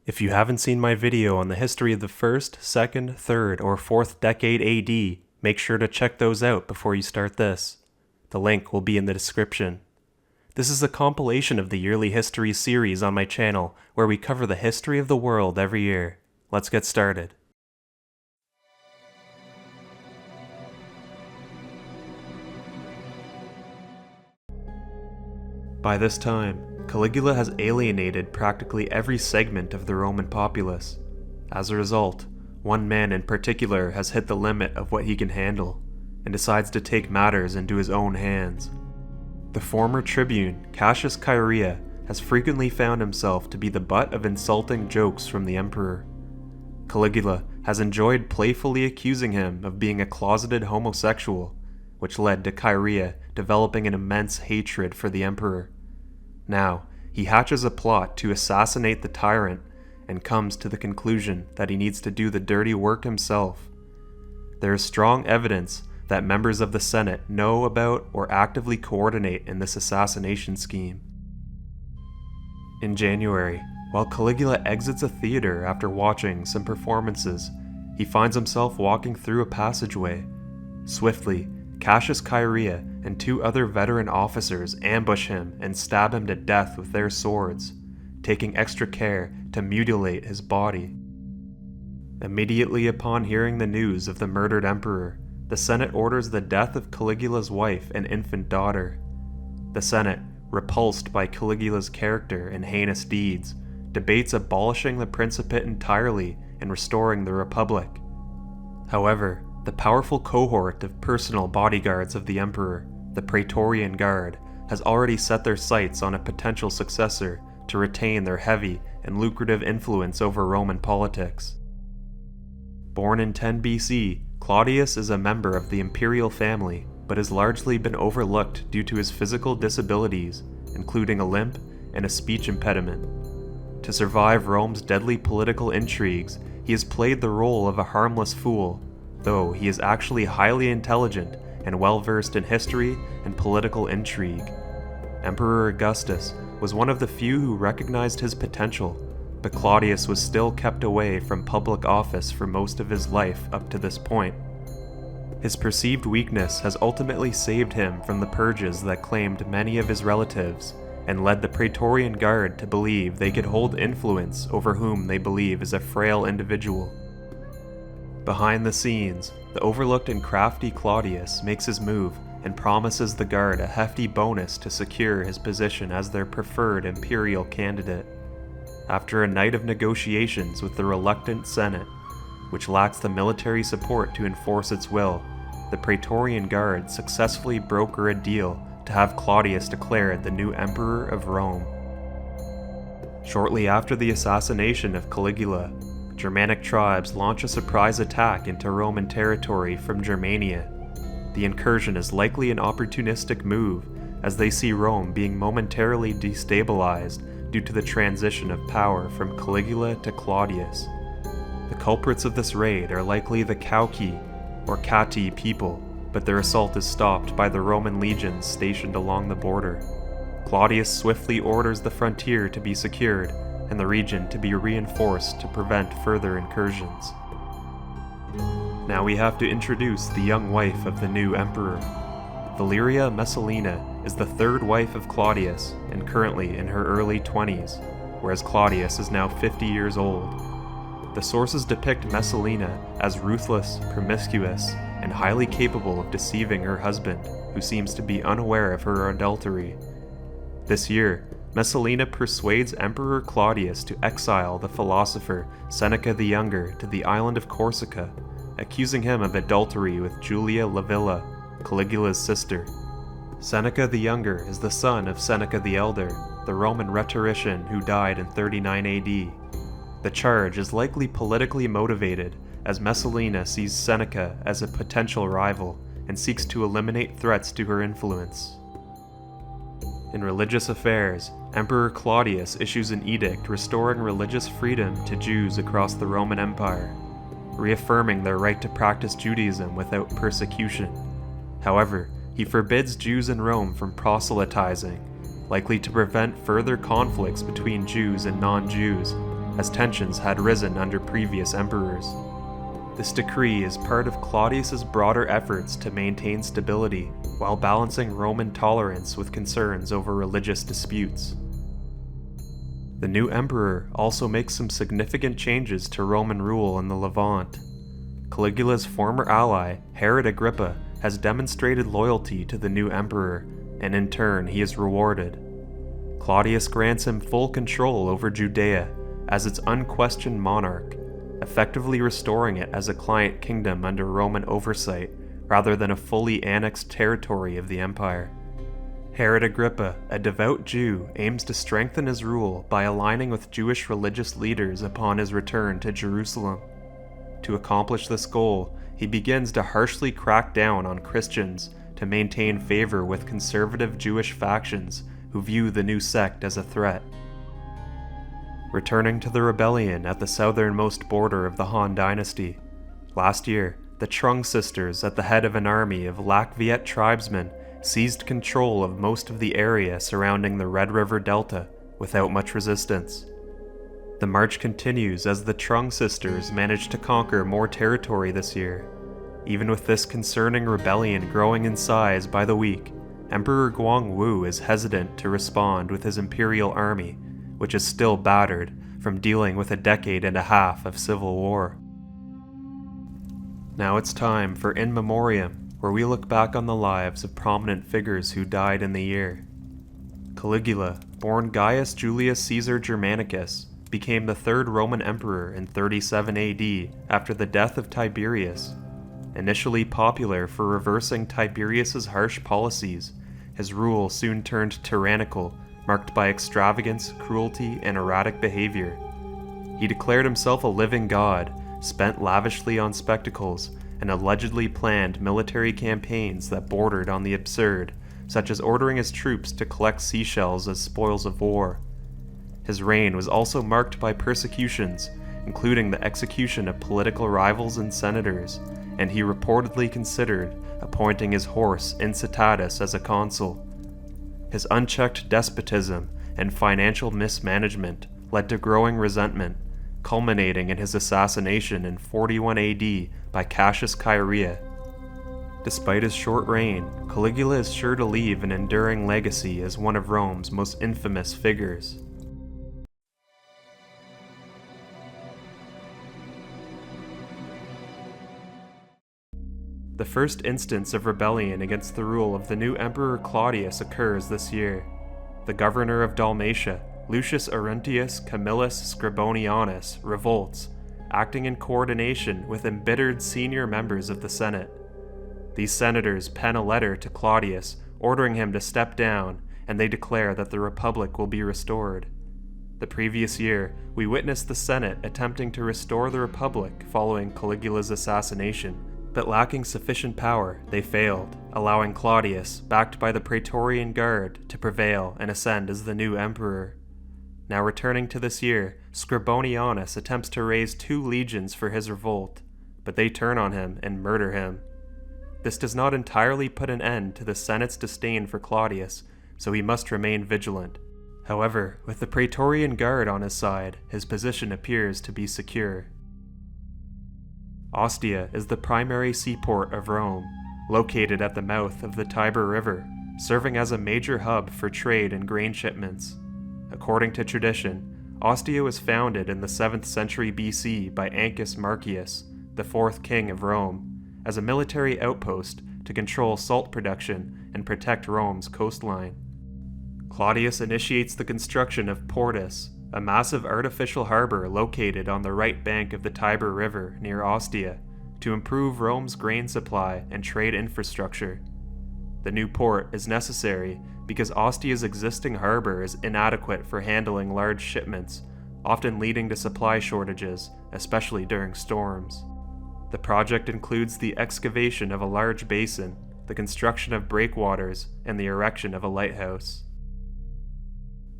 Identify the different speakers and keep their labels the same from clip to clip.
Speaker 1: If you haven't seen my video on the history of the 1st, 2nd, 3rd, or 4th decade AD, make sure to check those out before you start this. The link will be in the description. This is a compilation of the yearly history series on my channel where we cover the history of the world every year. Let's get started. By this time, Caligula has alienated practically every segment of the Roman populace. As a result, one man in particular has hit the limit of what he can handle, and decides to take matters into his own hands. The former tribune, Cassius Chaerea, has frequently found himself to be the butt of insulting jokes from the emperor. Caligula has enjoyed playfully accusing him of being a closeted homosexual, which led to Chaerea developing an immense hatred for the emperor. Now, he hatches a plot to assassinate the tyrant and comes to the conclusion that he needs to do the dirty work himself. There is strong evidence that members of the Senate know about or actively coordinate in this assassination scheme. In January, while Caligula exits a theater after watching some performances, he finds himself walking through a passageway. Swiftly, Cassius Chaerea and two other veteran officers ambush him and stab him to death with their swords, taking extra care to mutilate his body. Immediately upon hearing the news of the murdered emperor, the Senate orders the death of Caligula's wife and infant daughter. The Senate, repulsed by Caligula's character and heinous deeds, debates abolishing the Principate entirely and restoring the Republic. However, the powerful cohort of personal bodyguards of the emperor, the Praetorian Guard, has already set their sights on a potential successor to retain their heavy and lucrative influence over Roman politics. Born in 10 BC, Claudius is a member of the imperial family, but has largely been overlooked due to his physical disabilities, including a limp and a speech impediment. To survive Rome's deadly political intrigues, he has played the role of a harmless fool, though he is actually highly intelligent and well-versed in history and political intrigue. Emperor Augustus was one of the few who recognized his potential, but Claudius was still kept away from public office for most of his life up to this point. His perceived weakness has ultimately saved him from the purges that claimed many of his relatives, and led the Praetorian Guard to believe they could hold influence over whom they believe is a frail individual. Behind the scenes, the overlooked and crafty Claudius makes his move and promises the Guard a hefty bonus to secure his position as their preferred imperial candidate. After a night of negotiations with the reluctant Senate, which lacks the military support to enforce its will, the Praetorian Guard successfully broker a deal to have Claudius declared the new emperor of Rome. Shortly after the assassination of Caligula, Germanic tribes launch a surprise attack into Roman territory from Germania. The incursion is likely an opportunistic move, as they see Rome being momentarily destabilized due to the transition of power from Caligula to Claudius. The culprits of this raid are likely the Chauci, or Catti people, but their assault is stopped by the Roman legions stationed along the border. Claudius swiftly orders the frontier to be secured and the region to be reinforced to prevent further incursions. Now we have to introduce the young wife of the new emperor. Valeria Messalina is the third wife of Claudius and currently in her early 20s, whereas Claudius is now 50 years old. The sources depict Messalina as ruthless, promiscuous, and highly capable of deceiving her husband, who seems to be unaware of her adultery. This year, Messalina persuades Emperor Claudius to exile the philosopher Seneca the Younger to the island of Corsica, accusing him of adultery with Julia Livilla, Caligula's sister. Seneca the Younger is the son of Seneca the Elder, the Roman rhetorician who died in 39 AD. The charge is likely politically motivated, as Messalina sees Seneca as a potential rival and seeks to eliminate threats to her influence. In religious affairs, Emperor Claudius issues an edict restoring religious freedom to Jews across the Roman Empire, reaffirming their right to practice Judaism without persecution. However, he forbids Jews in Rome from proselytizing, likely to prevent further conflicts between Jews and non-Jews, as tensions had risen under previous emperors. This decree is part of Claudius's broader efforts to maintain stability while balancing Roman tolerance with concerns over religious disputes. The new emperor also makes some significant changes to Roman rule in the Levant. Caligula's former ally, Herod Agrippa, has demonstrated loyalty to the new emperor, and in turn he is rewarded. Claudius grants him full control over Judea as its unquestioned monarch, effectively restoring it as a client kingdom under Roman oversight rather than a fully annexed territory of the empire. Herod Agrippa, a devout Jew, aims to strengthen his rule by aligning with Jewish religious leaders upon his return to Jerusalem. To accomplish this goal, he begins to harshly crack down on Christians to maintain favor with conservative Jewish factions who view the new sect as a threat. Returning to the rebellion at the southernmost border of the Han dynasty, last year, the Trung sisters, at the head of an army of Lac Viet tribesmen, seized control of most of the area surrounding the Red River Delta without much resistance. The march continues as the Trung sisters manage to conquer more territory this year. Even with this concerning rebellion growing in size by the week, Emperor Guangwu is hesitant to respond with his imperial army, which is still battered from dealing with a decade and a half of civil war. Now it's time for In Memoriam, where we look back on the lives of prominent figures who died in the year. Caligula, born Gaius Julius Caesar Germanicus, became the third Roman emperor in 37 AD after the death of Tiberius. Initially popular for reversing Tiberius's harsh policies, his rule soon turned tyrannical, marked by extravagance, cruelty, and erratic behavior. He declared himself a living god, spent lavishly on spectacles, and allegedly planned military campaigns that bordered on the absurd, such as ordering his troops to collect seashells as spoils of war. His reign was also marked by persecutions, including the execution of political rivals and senators, and he reportedly considered appointing his horse Incitatus as a consul. His unchecked despotism and financial mismanagement led to growing resentment, culminating in his assassination in 41 AD by Cassius Chaerea. Despite his short reign, Caligula is sure to leave an enduring legacy as one of Rome's most infamous figures. The first instance of rebellion against the rule of the new Emperor Claudius occurs this year. The governor of Dalmatia, Lucius Arruntius Camillus Scribonianus, revolts, acting in coordination with embittered senior members of the Senate. These senators pen a letter to Claudius ordering him to step down, and they declare that the Republic will be restored. The previous year, we witnessed the Senate attempting to restore the Republic following Caligula's assassination, but lacking sufficient power, they failed, allowing Claudius, backed by the Praetorian Guard, to prevail and ascend as the new emperor. Now returning to this year, Scribonianus attempts to raise 2 legions for his revolt, but they turn on him and murder him. This does not entirely put an end to the Senate's disdain for Claudius, so he must remain vigilant. However, with the Praetorian Guard on his side, his position appears to be secure. Ostia is the primary seaport of Rome, located at the mouth of the Tiber River, serving as a major hub for trade and grain shipments. According to tradition, Ostia was founded in the 7th century BC by Ancus Marcius, the 4th king of Rome, as a military outpost to control salt production and protect Rome's coastline. Claudius initiates the construction of Portus, a massive artificial harbor located on the right bank of the Tiber River near Ostia, to improve Rome's grain supply and trade infrastructure. The new port is necessary because Ostia's existing harbor is inadequate for handling large shipments, often leading to supply shortages, especially during storms. The project includes the excavation of a large basin, the construction of breakwaters, and the erection of a lighthouse.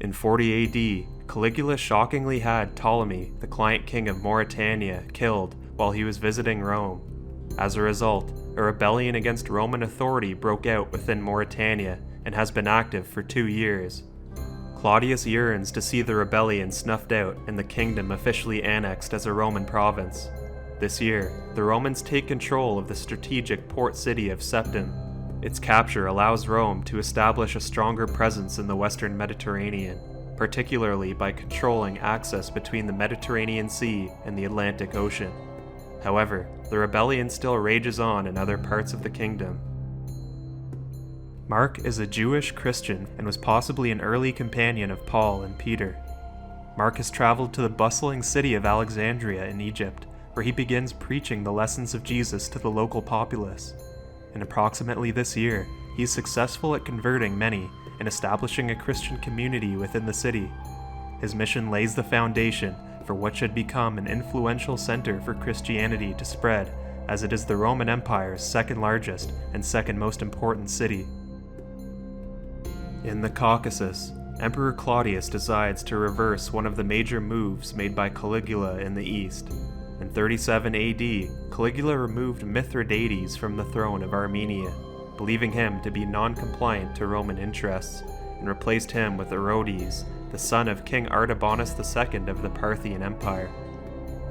Speaker 1: In 40 AD, Caligula shockingly had Ptolemy, the client king of Mauritania, killed while he was visiting Rome. As a result, a rebellion against Roman authority broke out within Mauritania and has been active for 2 years. Claudius yearns to see the rebellion snuffed out and the kingdom officially annexed as a Roman province. This year, the Romans take control of the strategic port city of Septim. Its capture allows Rome to establish a stronger presence in the western Mediterranean, particularly by controlling access between the Mediterranean Sea and the Atlantic Ocean. However, the rebellion still rages on in other parts of the kingdom. Mark is a Jewish Christian and was possibly an early companion of Paul and Peter. Mark has traveled to the bustling city of Alexandria in Egypt, where he begins preaching the lessons of Jesus to the local populace. And approximately this year, he is successful at converting many and establishing a Christian community within the city. His mission lays the foundation for what should become an influential center for Christianity to spread, as it is the Roman Empire's second largest and second most important city. In the Caucasus, Emperor Claudius decides to reverse one of the major moves made by Caligula in the east. In 37 AD, Caligula removed Mithridates from the throne of Armenia, believing him to be non-compliant to Roman interests, and replaced him with Orodes, the son of King Artabanus II of the Parthian Empire.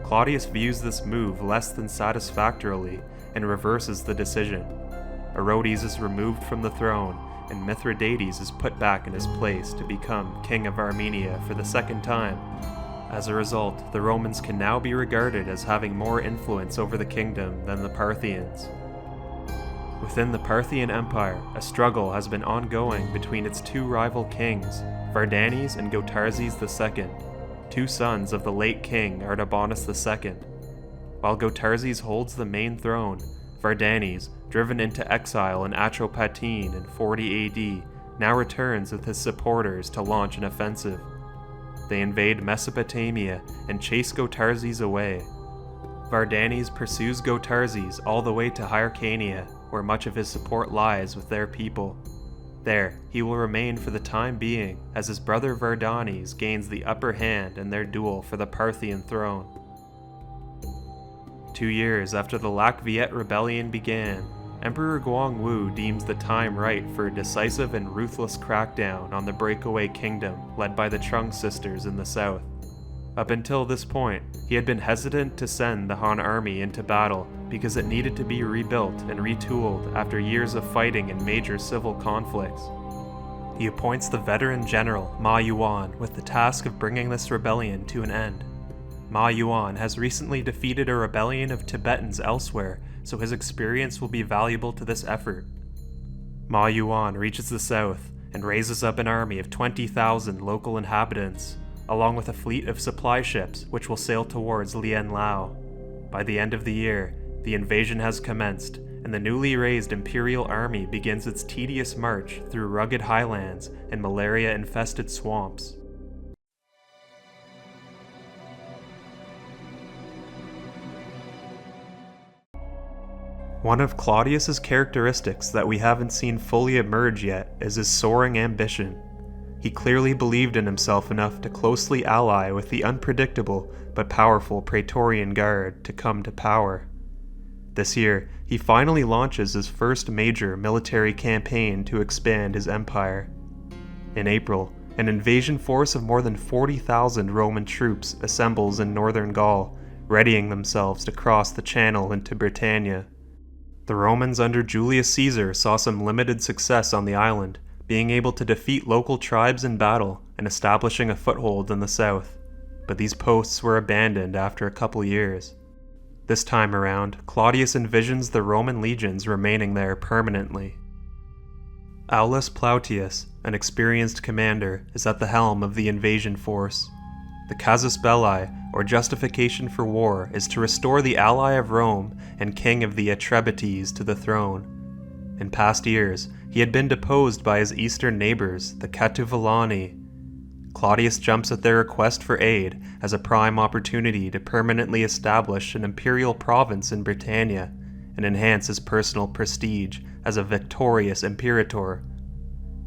Speaker 1: Claudius views this move less than satisfactorily and reverses the decision. Orodes is removed from the throne, and Mithridates is put back in his place to become King of Armenia for the second time. As a result, the Romans can now be regarded as having more influence over the kingdom than the Parthians. Within the Parthian Empire, a struggle has been ongoing between its two rival kings, Vardanes and Gotarzes II, two sons of the late king Artabanus II. While Gotarzes holds the main throne, Vardanes, driven into exile in Atropatene in 40 AD, now returns with his supporters to launch an offensive. They invade Mesopotamia and chase Gotarzes away. Vardanes pursues Gotarzes all the way to Hyrcania, where much of his support lies with their people. There, he will remain for the time being, as his brother Vardanes gains the upper hand in their duel for the Parthian throne. 2 years after the Lac Viet rebellion began, Emperor Guangwu deems the time right for a decisive and ruthless crackdown on the breakaway kingdom led by the Trung sisters in the south. Up until this point, he had been hesitant to send the Han army into battle because it needed to be rebuilt and retooled after years of fighting and major civil conflicts. He appoints the veteran general Ma Yuan with the task of bringing this rebellion to an end. Ma Yuan has recently defeated a rebellion of Tibetans elsewhere, so his experience will be valuable to this effort. Ma Yuan reaches the south and raises up an army of 20,000 local inhabitants, along with a fleet of supply ships which will sail towards Lien Lao. By the end of the year, the invasion has commenced, and the newly raised imperial army begins its tedious march through rugged highlands and malaria-infested swamps. One of Claudius's characteristics that we haven't seen fully emerge yet is his soaring ambition. He clearly believed in himself enough to closely ally with the unpredictable but powerful Praetorian Guard to come to power. This year, he finally launches his first major military campaign to expand his empire. In April, an invasion force of more than 40,000 Roman troops assembles in northern Gaul, readying themselves to cross the Channel into Britannia. The Romans under Julius Caesar saw some limited success on the island, being able to defeat local tribes in battle and establishing a foothold in the south, but these posts were abandoned after a couple years. This time around, Claudius envisions the Roman legions remaining there permanently. Aulus Plautius, an experienced commander, is at the helm of the invasion force. The casus belli, or justification for war, is to restore the ally of Rome and king of the Atrebates to the throne. In past years, he had been deposed by his eastern neighbors, the Catuvillani. Claudius jumps at their request for aid as a prime opportunity to permanently establish an imperial province in Britannia and enhance his personal prestige as a victorious imperator.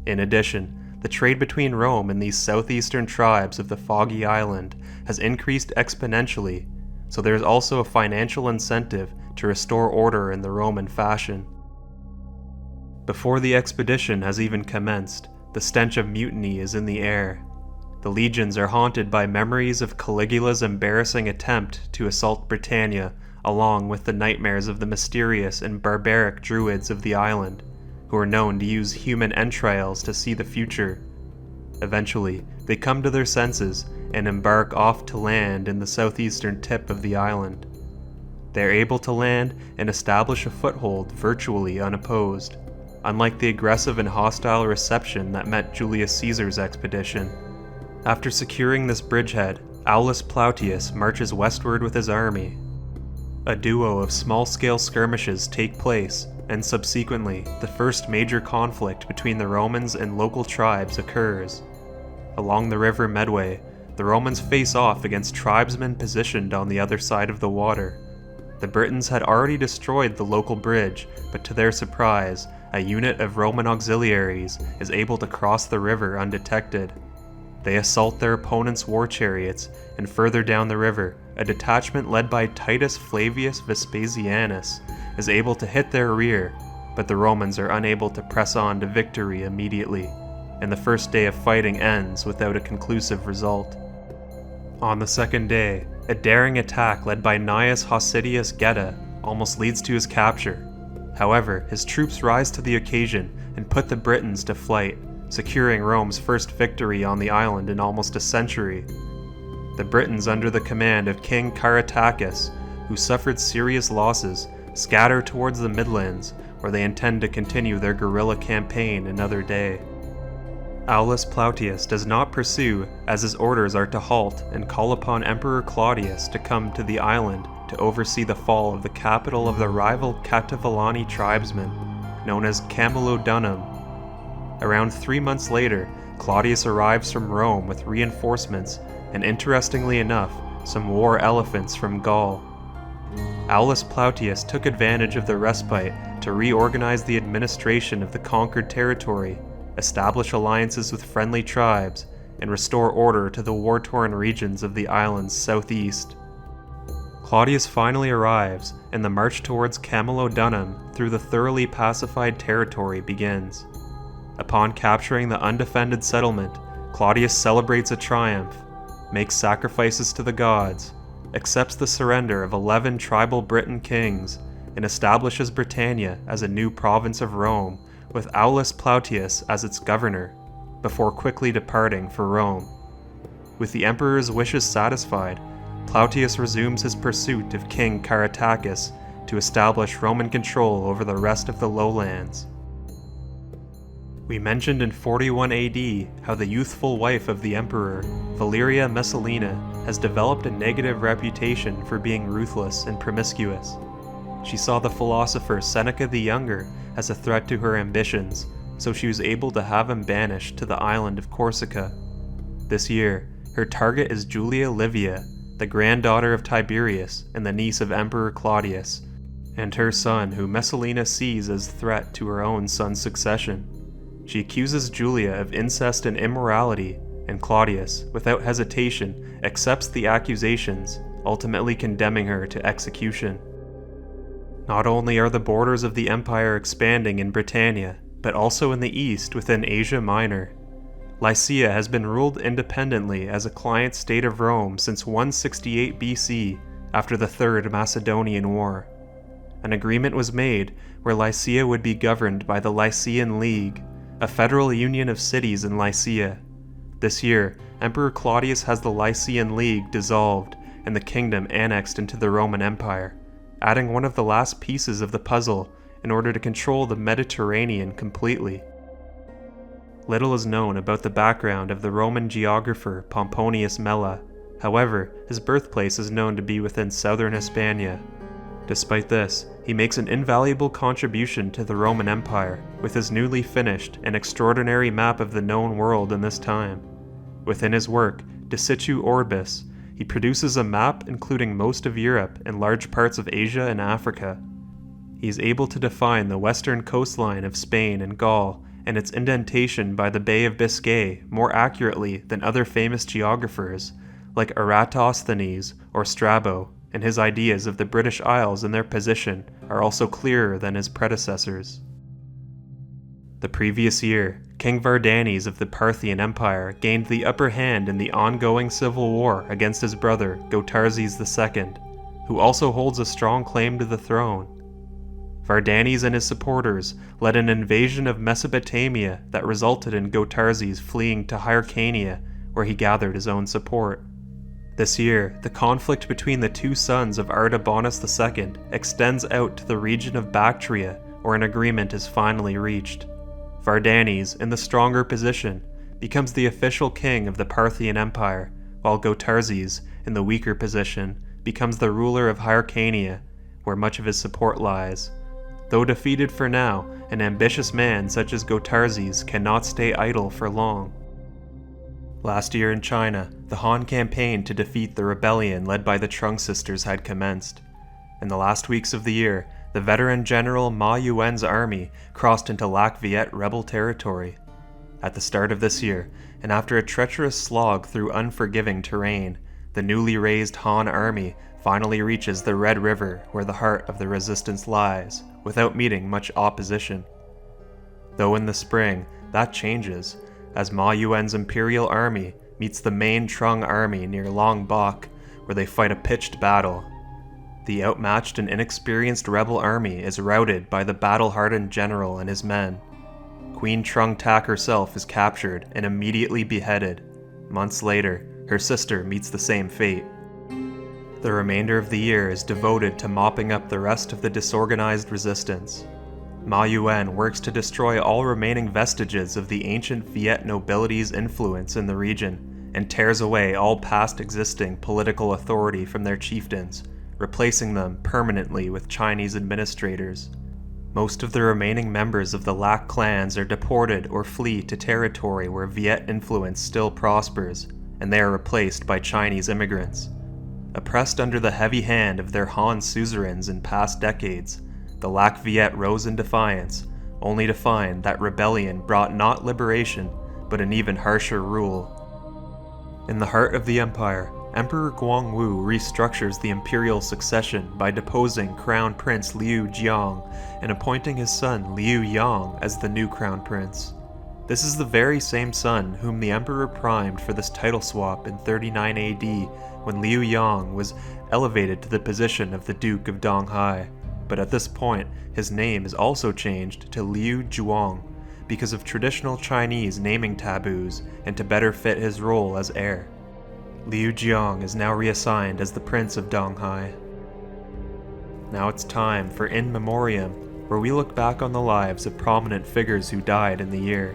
Speaker 1: In addition, the trade between Rome and these southeastern tribes of the Foggy Island has increased exponentially, so there is also a financial incentive to restore order in the Roman fashion. Before the expedition has even commenced, the stench of mutiny is in the air. The legions are haunted by memories of Caligula's embarrassing attempt to assault Britannia, along with the nightmares of the mysterious and barbaric druids of the island, who are known to use human entrails to see the future. Eventually, they come to their senses and embark off to land in the southeastern tip of the island. They are able to land and establish a foothold virtually unopposed, unlike the aggressive and hostile reception that met Julius Caesar's expedition. After securing this bridgehead, Aulus Plautius marches westward with his army. A duo of small-scale skirmishes take place, and subsequently, the first major conflict between the Romans and local tribes occurs. Along the river Medway, the Romans face off against tribesmen positioned on the other side of the water. The Britons had already destroyed the local bridge, but to their surprise, a unit of Roman auxiliaries is able to cross the river undetected. They assault their opponents' war chariots, and further down the river, a detachment led by Titus Flavius Vespasianus is able to hit their rear, but the Romans are unable to press on to victory immediately, and the first day of fighting ends without a conclusive result. On the second day, a daring attack led by Gnaeus Hosidius Geta almost leads to his capture. However, his troops rise to the occasion and put the Britons to flight, securing Rome's first victory on the island in almost a century. The Britons, under the command of King Caratacus, who suffered serious losses, scatter towards the Midlands, where they intend to continue their guerrilla campaign another day. Aulus Plautius does not pursue, as his orders are to halt and call upon Emperor Claudius to come to the island to oversee the fall of the capital of the rival Cativalani tribesmen, known as Camulodunum. Around 3 months later, Claudius arrives from Rome with reinforcements and, interestingly enough, some war elephants from Gaul. Aulus Plautius took advantage of the respite to reorganize the administration of the conquered territory, establish alliances with friendly tribes, and restore order to the war-torn regions of the island's southeast. Claudius finally arrives, and the march towards Camulodunum through the thoroughly pacified territory begins. Upon capturing the undefended settlement, Claudius celebrates a triumph, makes sacrifices to the gods, accepts the surrender of 11 tribal Briton kings, and establishes Britannia as a new province of Rome, with Aulus Plautius as its governor, before quickly departing for Rome. With the emperor's wishes satisfied, Plautius resumes his pursuit of King Caratacus to establish Roman control over the rest of the lowlands. We mentioned in 41 AD how the youthful wife of the emperor, Valeria Messalina, has developed a negative reputation for being ruthless and promiscuous. She saw the philosopher Seneca the Younger as a threat to her ambitions, so she was able to have him banished to the island of Corsica. This year, her target is Julia Livia, the granddaughter of Tiberius and the niece of Emperor Claudius, and her son, who Messalina sees as a threat to her own son's succession. She accuses Julia of incest and immorality, and Claudius, without hesitation, accepts the accusations, ultimately condemning her to execution. Not only are the borders of the empire expanding in Britannia, but also in the east within Asia Minor. Lycia has been ruled independently as a client state of Rome since 168 BC, after the Third Macedonian War. An agreement was made where Lycia would be governed by the Lycian League, a federal union of cities in Lycia. This year, Emperor Claudius has the Lycian League dissolved and the kingdom annexed into the Roman Empire, adding one of the last pieces of the puzzle in order to control the Mediterranean completely. Little is known about the background of the Roman geographer Pomponius Mela. However, his birthplace is known to be within southern Hispania. Despite this, he makes an invaluable contribution to the Roman Empire with his newly finished and extraordinary map of the known world in this time. Within his work, De Situ Orbis, he produces a map including most of Europe and large parts of Asia and Africa. He is able to define the western coastline of Spain and Gaul and its indentation by the Bay of Biscay more accurately than other famous geographers like Eratosthenes or Strabo, and his ideas of the British Isles and their position are also clearer than his predecessors. The previous year, King Vardanes of the Parthian Empire gained the upper hand in the ongoing civil war against his brother Gotarzes II, who also holds a strong claim to the throne. Vardanes and his supporters led an invasion of Mesopotamia that resulted in Gotarzes fleeing to Hyrcania, where he gathered his own support. This year, the conflict between the two sons of Artabanus II extends out to the region of Bactria, where an agreement is finally reached. Vardanes, in the stronger position, becomes the official king of the Parthian Empire, while Gotarzes, in the weaker position, becomes the ruler of Hyrcania, where much of his support lies. Though defeated for now, an ambitious man such as Gotarzes cannot stay idle for long. Last year in China, the Han campaign to defeat the rebellion led by the Trung sisters had commenced. In the last weeks of the year, the veteran general Ma Yuan's army crossed into Lac Viet rebel territory. At the start of this year, and after a treacherous slog through unforgiving terrain, the newly raised Han army finally reaches the Red River where the heart of the resistance lies, without meeting much opposition. Though in the spring, that changes, as Ma Yuan's imperial army meets the main Trung army near Long Bok, where they fight a pitched battle. The outmatched and inexperienced rebel army is routed by the battle-hardened general and his men. Queen Trung Tak herself is captured and immediately beheaded. Months later, her sister meets the same fate. The remainder of the year is devoted to mopping up the rest of the disorganized resistance. Ma Yuan works to destroy all remaining vestiges of the ancient Viet nobility's influence in the region, and tears away all past existing political authority from their chieftains, replacing them permanently with Chinese administrators. Most of the remaining members of the Lac clans are deported or flee to territory where Viet influence still prospers, and they are replaced by Chinese immigrants. Oppressed under the heavy hand of their Han suzerains in past decades, the Lac Viet rose in defiance, only to find that rebellion brought not liberation, but an even harsher rule. In the heart of the empire, Emperor Guangwu restructures the imperial succession by deposing Crown Prince Liu Jiang and appointing his son Liu Yang as the new Crown Prince. This is the very same son whom the Emperor primed for this title swap in 39 AD when Liu Yang was elevated to the position of the Duke of Donghai, but at this point his name is also changed to Liu Zhuang because of traditional Chinese naming taboos and to better fit his role as heir. Liu Jiang is now reassigned as the Prince of Donghai. Now it's time for In Memoriam, where we look back on the lives of prominent figures who died in the year.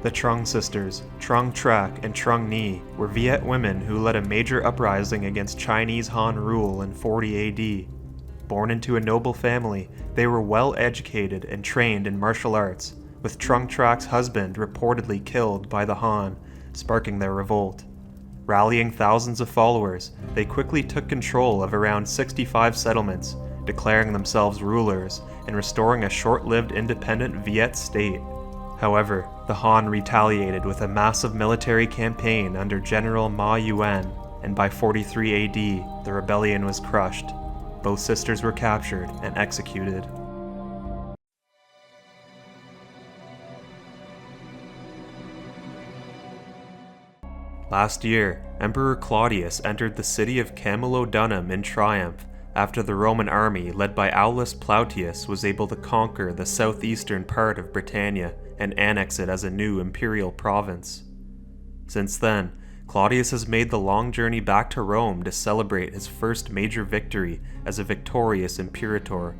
Speaker 1: The Trung sisters, Trung Trak and Trung Ni, were Viet women who led a major uprising against Chinese Han rule in 40 AD. Born into a noble family, they were well educated and trained in martial arts, with Trung Trak's husband reportedly killed by the Han, sparking their revolt. Rallying thousands of followers, they quickly took control of around 65 settlements, declaring themselves rulers and restoring a short-lived independent Viet state. However, the Han retaliated with a massive military campaign under General Ma Yuan, and by 43 AD, the rebellion was crushed. Both sisters were captured and executed. Last year, Emperor Claudius entered the city of Camulodunum in triumph after the Roman army led by Aulus Plautius was able to conquer the southeastern part of Britannia and annex it as a new imperial province. Since then, Claudius has made the long journey back to Rome to celebrate his first major victory as a victorious imperator.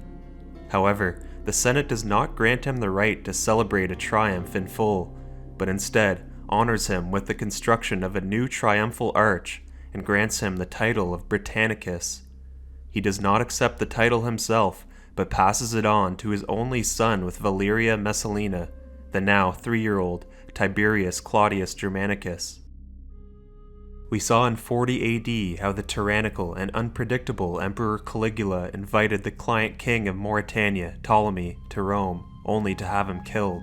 Speaker 1: However, the Senate does not grant him the right to celebrate a triumph in full, but instead honors him with the construction of a new triumphal arch and grants him the title of Britannicus. He does not accept the title himself, but passes it on to his only son with Valeria Messalina, the now 3-year-old Tiberius Claudius Germanicus. We saw in 40 AD how the tyrannical and unpredictable Emperor Caligula invited the client king of Mauritania, Ptolemy, to Rome, only to have him killed.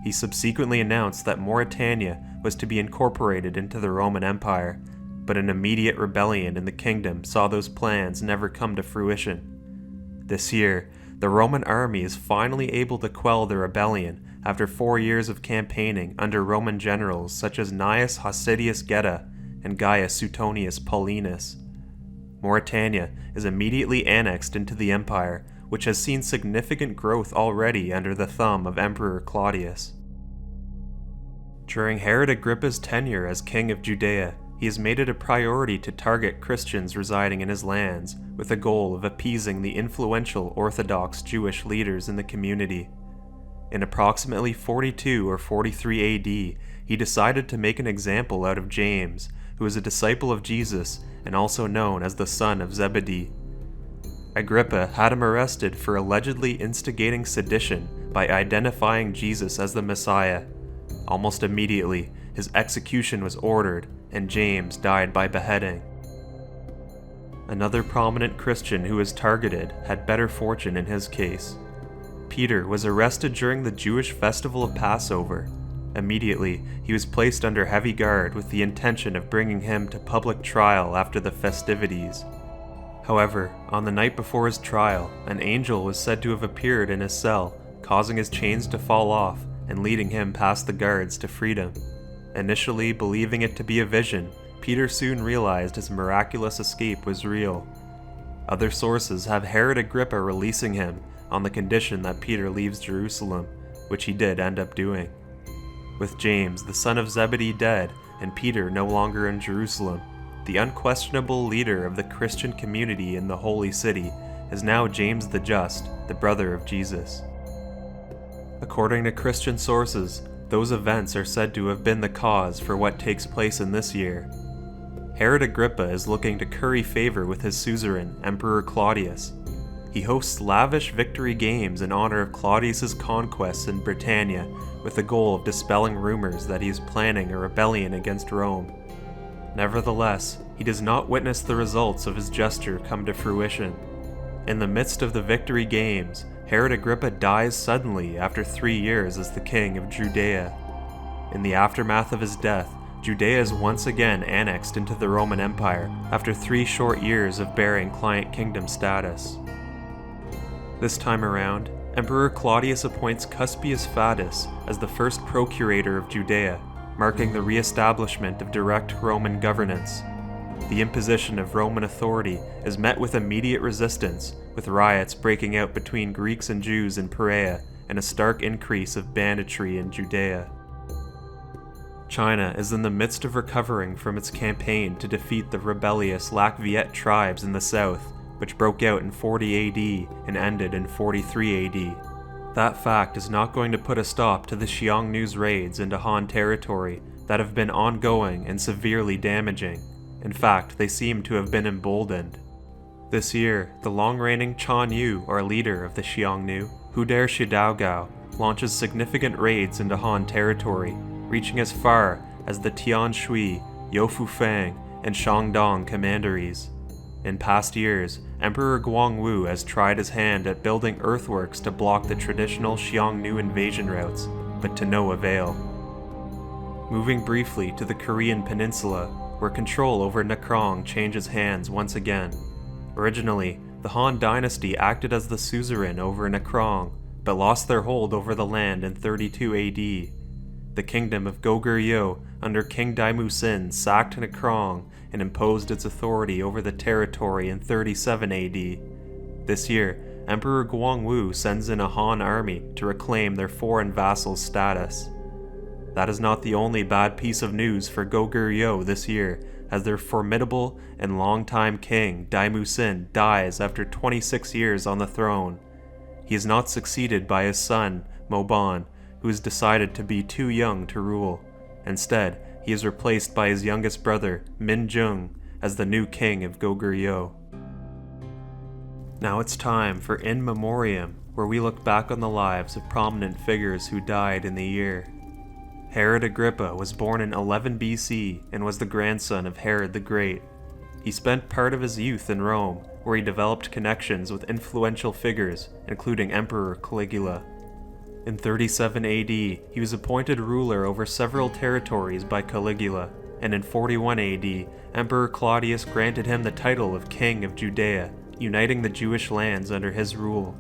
Speaker 1: He subsequently announced that Mauritania was to be incorporated into the Roman Empire, but an immediate rebellion in the kingdom saw those plans never come to fruition. This year, the Roman army is finally able to quell the rebellion after 4 years of campaigning under Roman generals such as Gnaeus Hosidius Geta and Gaius Suetonius Paulinus. Mauritania is immediately annexed into the empire, which has seen significant growth already under the thumb of Emperor Claudius. During Herod Agrippa's tenure as king of Judea, he has made it a priority to target Christians residing in his lands with the goal of appeasing the influential Orthodox Jewish leaders in the community. In approximately 42 or 43 AD, he decided to make an example out of James, who was a disciple of Jesus and also known as the son of Zebedee. Agrippa had him arrested for allegedly instigating sedition by identifying Jesus as the Messiah. Almost immediately, his execution was ordered, and James died by beheading. Another prominent Christian who was targeted had better fortune in his case. Peter was arrested during the Jewish festival of Passover. Immediately, he was placed under heavy guard with the intention of bringing him to public trial after the festivities. However, on the night before his trial, an angel was said to have appeared in his cell, causing his chains to fall off and leading him past the guards to freedom. Initially believing it to be a vision, Peter soon realized his miraculous escape was real. Other sources have Herod Agrippa releasing him on the condition that Peter leaves Jerusalem, which he did end up doing. With James, the son of Zebedee, dead, and Peter no longer in Jerusalem, the unquestionable leader of the Christian community in the Holy City is now James the Just, the brother of Jesus. According to Christian sources, those events are said to have been the cause for what takes place in this year. Herod Agrippa is looking to curry favor with his suzerain, Emperor Claudius. He hosts lavish victory games in honor of Claudius's conquests in Britannia, with the goal of dispelling rumors that he is planning a rebellion against Rome. Nevertheless, he does not witness the results of his gesture come to fruition. In the midst of the victory games, Herod Agrippa dies suddenly after 3 years as the king of Judea. In the aftermath of his death, Judea is once again annexed into the Roman Empire after 3 short years of bearing client kingdom status. This time around, Emperor Claudius appoints Cuspius Fadus as the first procurator of Judea, marking the re-establishment of direct Roman governance. The imposition of Roman authority is met with immediate resistance, with riots breaking out between Greeks and Jews in Perea and a stark increase of banditry in Judea. China is in the midst of recovering from its campaign to defeat the rebellious Lac Viet tribes in the south, which broke out in 40 AD and ended in 43 AD. That fact is not going to put a stop to the Xiongnu's raids into Han territory that have been ongoing and severely damaging. In fact, they seem to have been emboldened. This year, the long-reigning Chan Yu, or leader of the Xiongnu, Huder Shidaogao, launches significant raids into Han territory, reaching as far as the Tian Shui, Youfufang, and Shandong commanderies. In past years, Emperor Guangwu has tried his hand at building earthworks to block the traditional Xiongnu invasion routes, but to no avail. Moving briefly to the Korean peninsula, where control over Nakrong changes hands once again. Originally, the Han dynasty acted as the suzerain over Nakrong, but lost their hold over the land in 32 AD. The kingdom of Goguryeo under King Daimyo-sin sacked Nakrong and imposed its authority over the territory in 37 AD. This year, Emperor Guangwu sends in a Han army to reclaim their foreign vassals' status. That is not the only bad piece of news for Goguryeo this year, as their formidable and longtime king, Daimyo-sin, dies after 26 years on the throne. He is not succeeded by his son, Moban, who has decided to be too young to rule. Instead, he is replaced by his youngest brother, Min-jung, as the new king of Goguryeo. Now it's time for In Memoriam, where we look back on the lives of prominent figures who died in the year. Herod Agrippa was born in 11 BC and was the grandson of Herod the Great. He spent part of his youth in Rome, where he developed connections with influential figures, including Emperor Caligula. In 37 AD, he was appointed ruler over several territories by Caligula, and in 41 AD, Emperor Claudius granted him the title of King of Judea, uniting the Jewish lands under his rule.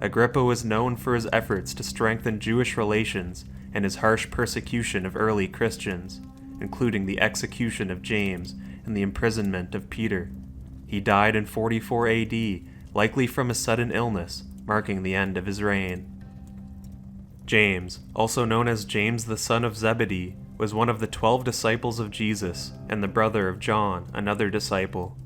Speaker 1: Agrippa was known for his efforts to strengthen Jewish relations and his harsh persecution of early Christians, including the execution of James and the imprisonment of Peter. He died in 44 AD, likely from a sudden illness, marking the end of his reign. James, also known as James the son of Zebedee, was one of the 12 disciples of Jesus and the brother of John, another disciple.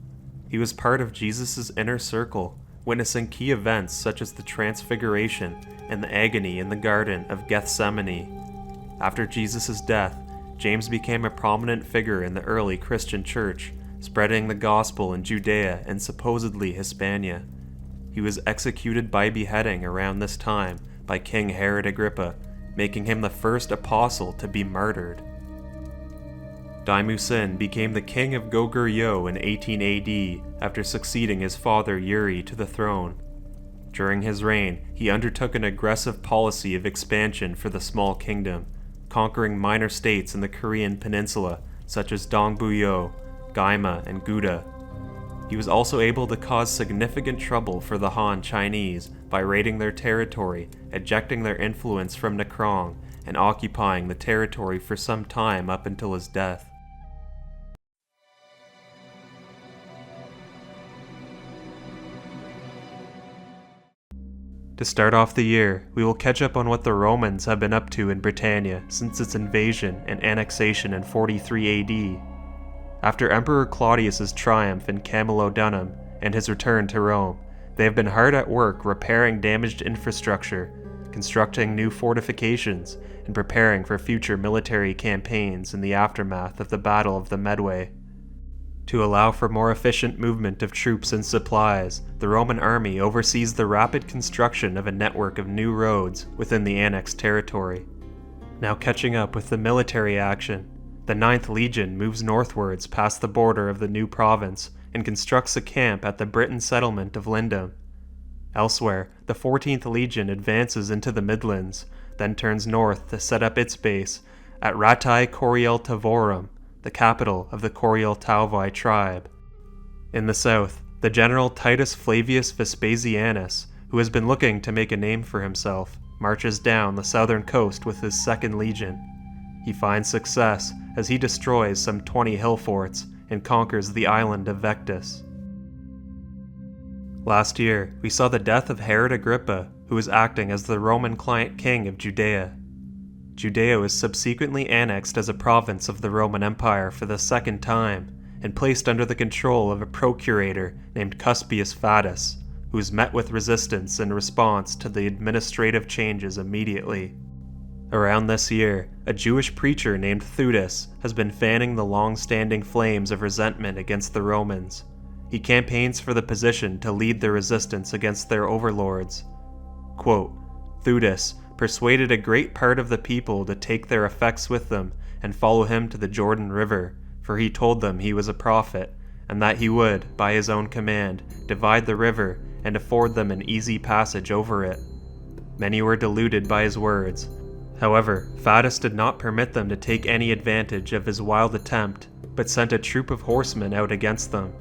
Speaker 1: He was part of Jesus' inner circle, witnessing key events such as the Transfiguration and the agony in the Garden of Gethsemane. After Jesus' death, James became a prominent figure in the early Christian church, spreading the gospel in Judea and supposedly Hispania. He was executed by beheading around this time by King Herod Agrippa, making him the first apostle to be martyred. Daimyosin became the king of Goguryeo in 18 AD after succeeding his father Yuri to the throne. During his reign, he undertook an aggressive policy of expansion for the small kingdom, conquering minor states in the Korean peninsula such as Dongbuyeo, Gaima, and Guda. He was also able to cause significant trouble for the Han Chinese by raiding their territory, ejecting their influence from Nakrong, and occupying the territory for some time up until his death. To start off the year, we will catch up on what the Romans have been up to in Britannia since its invasion and annexation in 43 AD. After Emperor Claudius's triumph in Camulodunum and his return to Rome, they have been hard at work repairing damaged infrastructure, constructing new fortifications, and preparing for future military campaigns in the aftermath of the Battle of the Medway. To allow for more efficient movement of troops and supplies, the Roman army oversees the rapid construction of a network of new roads within the annexed territory. Now catching up with the military action, the 9th Legion moves northwards past the border of the new province and constructs a camp at the Briton settlement of Lindum. Elsewhere, the 14th Legion advances into the Midlands, then turns north to set up its base at Ratae Coriel Tavorum, the capital of the Coriel Tauvai tribe. In the south, the general Titus Flavius Vespasianus, who has been looking to make a name for himself, marches down the southern coast with his 2nd Legion. He finds success as he destroys some 20 hill forts and conquers the island of Vectus. Last year, we saw the death of Herod Agrippa, who was acting as the Roman client king of Judea. Judea was subsequently annexed as a province of the Roman Empire for the 2nd time, and placed under the control of a procurator named Cuspius Fadus, who was met with resistance in response to the administrative changes immediately. Around this year, a Jewish preacher named Theudas has been fanning the long-standing flames of resentment against the Romans. He campaigns for the position to lead the resistance against their overlords. Quote, Theudas persuaded a great part of the people to take their effects with them and follow him to the Jordan River, for he told them he was a prophet, and that he would, by his own command, divide the river and afford them an easy passage over it. Many were deluded by his words. However, Fadus did not permit them to take any advantage of his wild attempt, but sent a troop of horsemen out against them.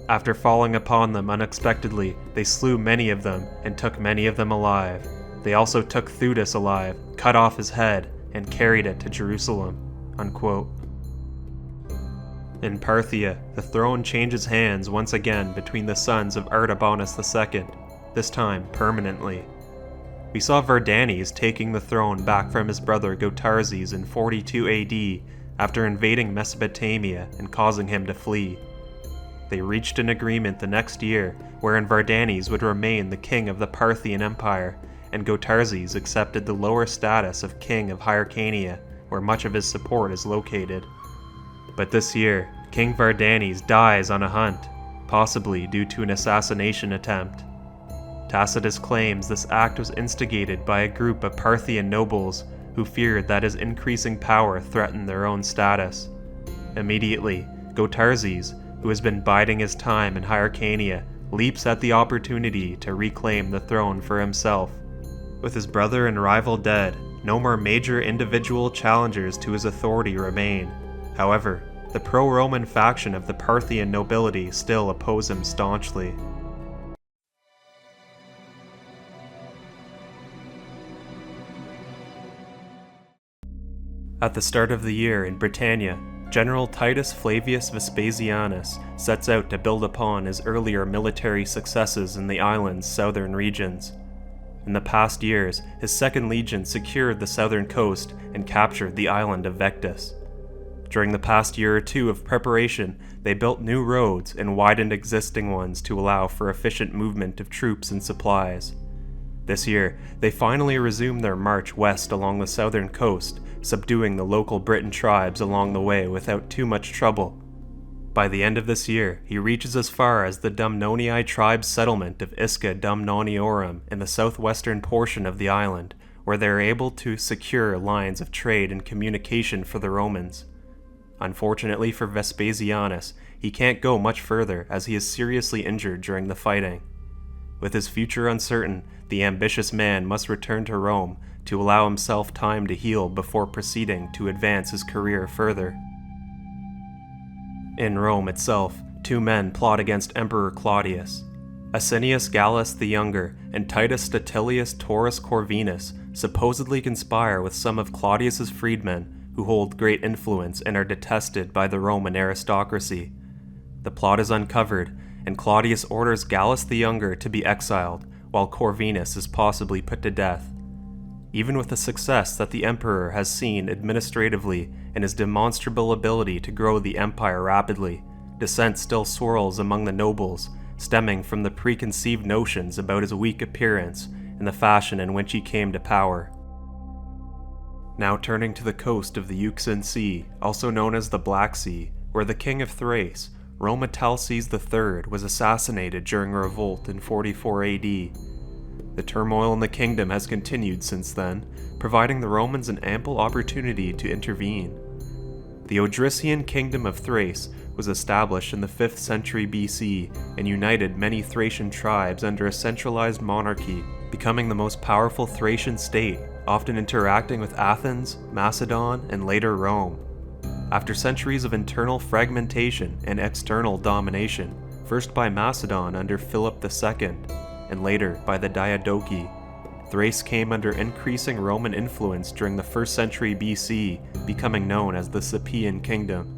Speaker 1: After falling upon them unexpectedly, they slew many of them and took many of them alive. They also took Theudas alive, cut off his head, and carried it to Jerusalem. Unquote. In Parthia, the throne changes hands once again between the sons of Artabanus II, this time permanently. We saw Vardanes taking the throne back from his brother Gotarzes in 42 AD after invading Mesopotamia and causing him to flee. They reached an agreement the next year wherein Vardanes would remain the king of the Parthian Empire, and Gotarzes accepted the lower status of king of Hyrcania, where much of his support is located. But this year, King Vardanes dies on a hunt, possibly due to an assassination attempt. Tacitus claims this act was instigated by a group of Parthian nobles who feared that his increasing power threatened their own status. Immediately, Gotarzes, who has been biding his time in Hyrcania, leaps at the opportunity to reclaim the throne for himself. With his brother and rival dead, no more major individual challengers to his authority remain. However, the pro-Roman faction of the Parthian nobility still oppose him staunchly. At the start of the year in Britannia, General Titus Flavius Vespasianus sets out to build upon his earlier military successes in the island's southern regions. In the past years, his Second Legion secured the southern coast and captured the island of Aetas. During the past year or two of preparation, they built new roads and widened existing ones to allow for efficient movement of troops and supplies. This year, they finally resumed their march west along the southern coast, subduing the local Briton tribes along the way without too much trouble. By the end of this year, he reaches as far as the Dumnonii tribe's settlement of Isca Dumnoniorum in the southwestern portion of the island, where they are able to secure lines of trade and communication for the Romans. Unfortunately for Vespasianus, he can't go much further as he is seriously injured during the fighting. With his future uncertain, the ambitious man must return to Rome to allow himself time to heal before proceeding to advance his career further. In Rome itself, two men plot against Emperor Claudius. Asinius Gallus the Younger and Titus Statilius Taurus Corvinus supposedly conspire with some of Claudius's freedmen who hold great influence and are detested by the Roman aristocracy. The plot is uncovered, and Claudius orders Gallus the Younger to be exiled, while Corvinus is possibly put to death. Even with the success that the emperor has seen administratively and his demonstrable ability to grow the empire rapidly, dissent still swirls among the nobles, stemming from the preconceived notions about his weak appearance and the fashion in which he came to power. Now turning to the coast of the Euxine Sea, also known as the Black Sea, where the king of Thrace, Rhoemetalces III, was assassinated during a revolt in 44 AD. The turmoil in the kingdom has continued since then, providing the Romans an ample opportunity to intervene. The Odrysian kingdom of Thrace was established in the 5th century BC and united many Thracian tribes under a centralized monarchy, becoming the most powerful Thracian state, often interacting with Athens, Macedon, and later Rome. After centuries of internal fragmentation and external domination, first by Macedon under Philip II, and later by the Diadochi, Thrace came under increasing Roman influence during the 1st century BC, becoming known as the Sapian Kingdom.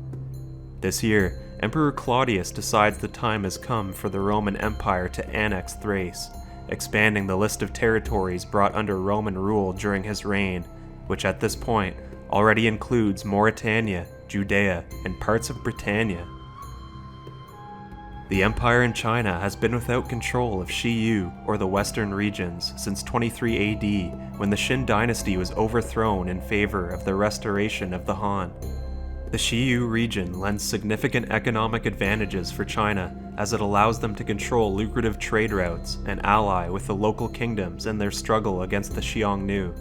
Speaker 1: This year, Emperor Claudius decides the time has come for the Roman Empire to annex Thrace, expanding the list of territories brought under Roman rule during his reign, which at this point already includes Mauritania, Judea, and parts of Britannia. The empire in China has been without control of Xiyu, or the western regions, since 23 AD, when the Qin dynasty was overthrown in favor of the restoration of the Han. The Xiyu region lends significant economic advantages for China, as it allows them to control lucrative trade routes and ally with the local kingdoms in their struggle against the Xiongnu.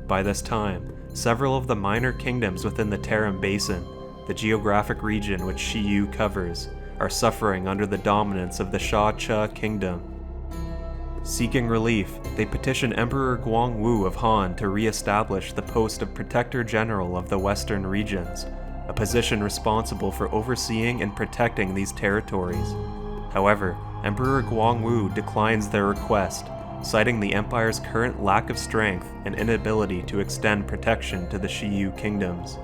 Speaker 1: By this time, several of the minor kingdoms within the Tarim Basin, the geographic region which Xiyu covers, are suffering under the dominance of the Xia kingdom. Seeking relief, they petition Emperor Guangwu of Han to re-establish the post of Protector General of the Western regions, a position responsible for overseeing and protecting these territories. However, Emperor Guangwu declines their request, citing the empire's current lack of strength and inability to extend protection to the Xiyu kingdoms.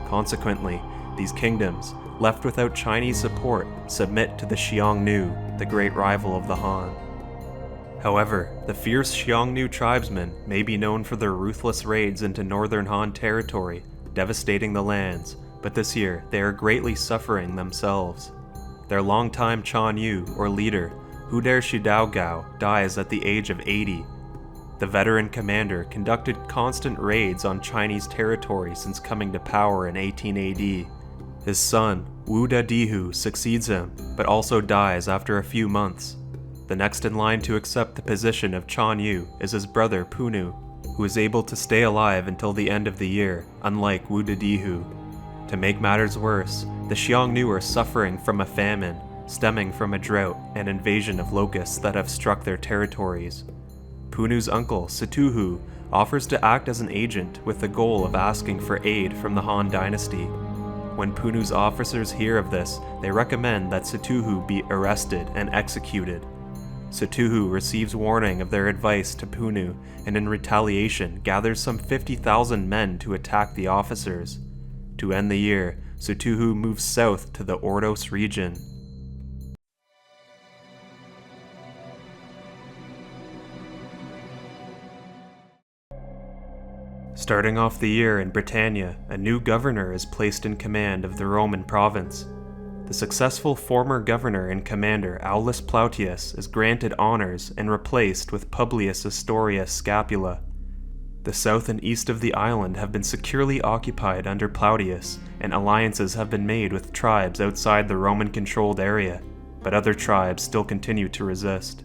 Speaker 1: Consequently, these kingdoms, left without Chinese support, submit to the Xiongnu, the great rival of the Han. However, the fierce Xiongnu tribesmen may be known for their ruthless raids into northern Han territory, devastating the lands, but this year they are greatly suffering themselves. Their longtime Chan Yu, or leader, Huder Shidaogao, dies at the age of 80. The veteran commander conducted constant raids on Chinese territory since coming to power in 18 AD. His son, Wu Dadihu, succeeds him, but also dies after a few months. The next in line to accept the position of Chan Yu is his brother Punu, who is able to stay alive until the end of the year, unlike Wu Dadihu. To make matters worse, the Xiongnu are suffering from a famine, stemming from a drought and invasion of locusts that have struck their territories. Punu's uncle, Setuhu, offers to act as an agent with the goal of asking for aid from the Han dynasty. When Punu's officers hear of this, they recommend that Setuhu be arrested and executed. Sutuhu receives warning of their advice to Punu, and in retaliation gathers some 50,000 men to attack the officers. To end the year, Sutuhu moves south to the Ordos region. Starting off the year in Britannia, a new governor is placed in command of the Roman province. The successful former governor and commander Aulus Plautius is granted honors and replaced with Publius Astorius Scapula. The south and east of the island have been securely occupied under Plautius, and alliances have been made with tribes outside the Roman-controlled area, but other tribes still continue to resist.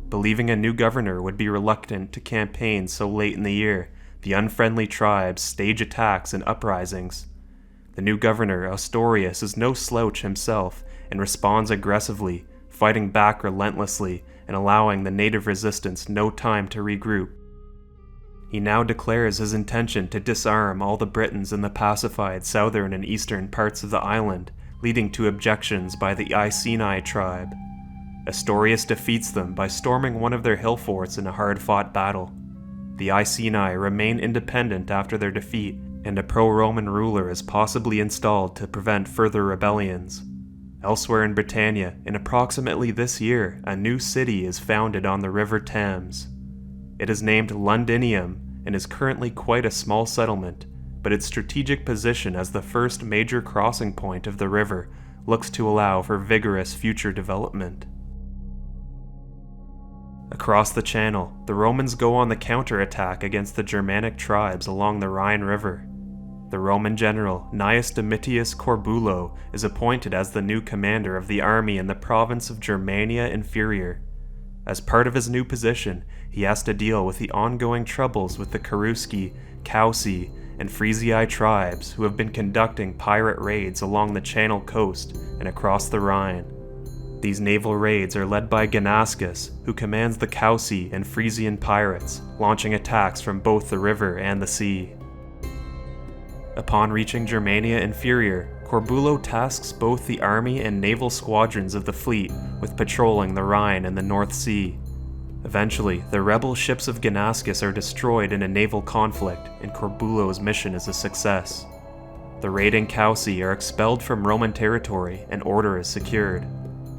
Speaker 1: Believing a new governor would be reluctant to campaign so late in the year, the unfriendly tribes stage attacks and uprisings. The new governor, Astorius, is no slouch himself and responds aggressively, fighting back relentlessly and allowing the native resistance no time to regroup. He now declares his intention to disarm all the Britons in the pacified southern and eastern parts of the island, leading to objections by the Iceni tribe. Astorius defeats them by storming one of their hill forts in a hard-fought battle. The Iceni remain independent after their defeat, and a pro-Roman ruler is possibly installed to prevent further rebellions. Elsewhere in Britannia, in approximately this year, a new city is founded on the River Thames. It is named Londinium and is currently quite a small settlement, but its strategic position as the first major crossing point of the river looks to allow for vigorous future development. Across the Channel, the Romans go on the counterattack against the Germanic tribes along the Rhine River. The Roman general Gnaeus Domitius Corbulo is appointed as the new commander of the army in the province of Germania Inferior. As part of his new position, he has to deal with the ongoing troubles with the Cherusci, Chauci, and Frisia tribes who have been conducting pirate raids along the Channel coast and across the Rhine. These naval raids are led by Ganascus, who commands the Chauci and Frisian pirates, launching attacks from both the river and the sea. Upon reaching Germania Inferior, Corbulo tasks both the army and naval squadrons of the fleet with patrolling the Rhine and the North Sea. Eventually, the rebel ships of Ganascus are destroyed in a naval conflict, and Corbulo's mission is a success. The raiding Chauci are expelled from Roman territory, and order is secured.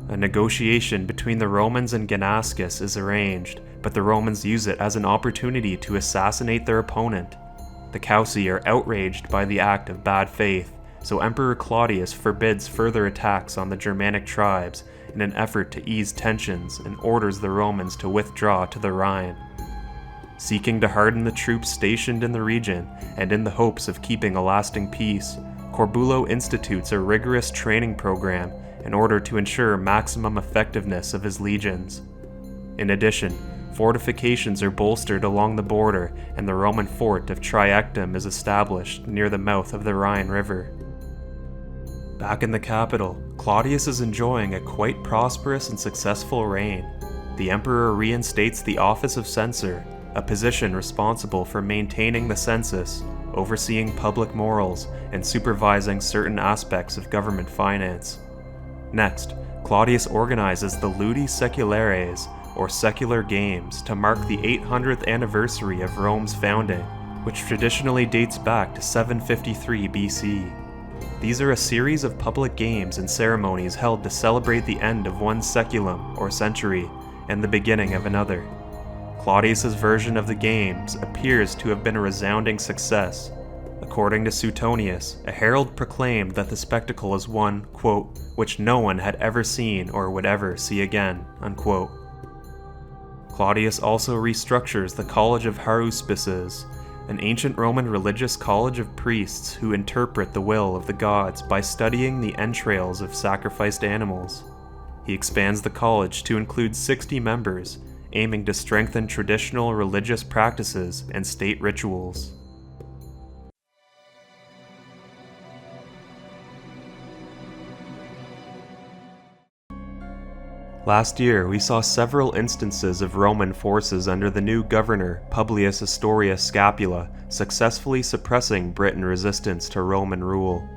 Speaker 1: A negotiation between the Romans and Ganascus is arranged, but the Romans use it as an opportunity to assassinate their opponent. The Chauci are outraged by the act of bad faith, so Emperor Claudius forbids further attacks on the Germanic tribes in an effort to ease tensions and orders the Romans to withdraw to the Rhine. Seeking to harden the troops stationed in the region and in the hopes of keeping a lasting peace, Corbulo institutes a rigorous training program in order to ensure maximum effectiveness of his legions. In addition, fortifications are bolstered along the border, and the Roman fort of Triactum is established near the mouth of the Rhine River. Back in the capital, Claudius is enjoying a quite prosperous and successful reign. The emperor reinstates the office of censor, a position responsible for maintaining the census, overseeing public morals, and supervising certain aspects of government finance. Next, Claudius organizes the Ludi Seculares, or secular games, to mark the 800th anniversary of Rome's founding, which traditionally dates back to 753 BC. These are a series of public games and ceremonies held to celebrate the end of one saeculum, or century, and the beginning of another. Claudius's version of the games appears to have been a resounding success. According to Suetonius, a herald proclaimed that the spectacle is one, quote, which no one had ever seen or would ever see again, unquote. Claudius also restructures the College of Haruspices, an ancient Roman religious college of priests who interpret the will of the gods by studying the entrails of sacrificed animals. He expands the college to include 60 members, aiming to strengthen traditional religious practices and state rituals. Last year, we saw several instances of Roman forces under the new governor, Publius Astorius Scapula, successfully suppressing Britain resistance to Roman rule.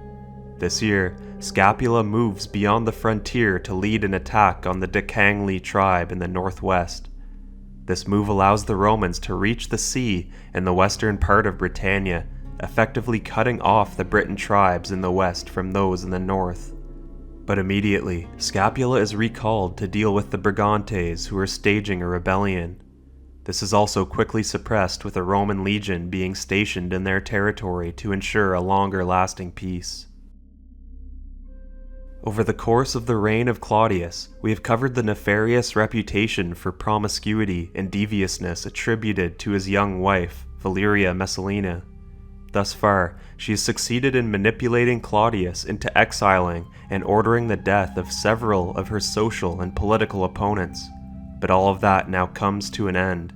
Speaker 1: This year, Scapula moves beyond the frontier to lead an attack on the Decangli tribe in the northwest. This move allows the Romans to reach the sea in the western part of Britannia, effectively cutting off the Briton tribes in the west from those in the north. But immediately, Scapula is recalled to deal with the Brigantes who are staging a rebellion. This is also quickly suppressed with a Roman legion being stationed in their territory to ensure a longer-lasting peace. Over the course of the reign of Claudius, we have covered the nefarious reputation for promiscuity and deviousness attributed to his young wife, Valeria Messalina. Thus far, she has succeeded in manipulating Claudius into exiling and ordering the death of several of her social and political opponents, but all of that now comes to an end.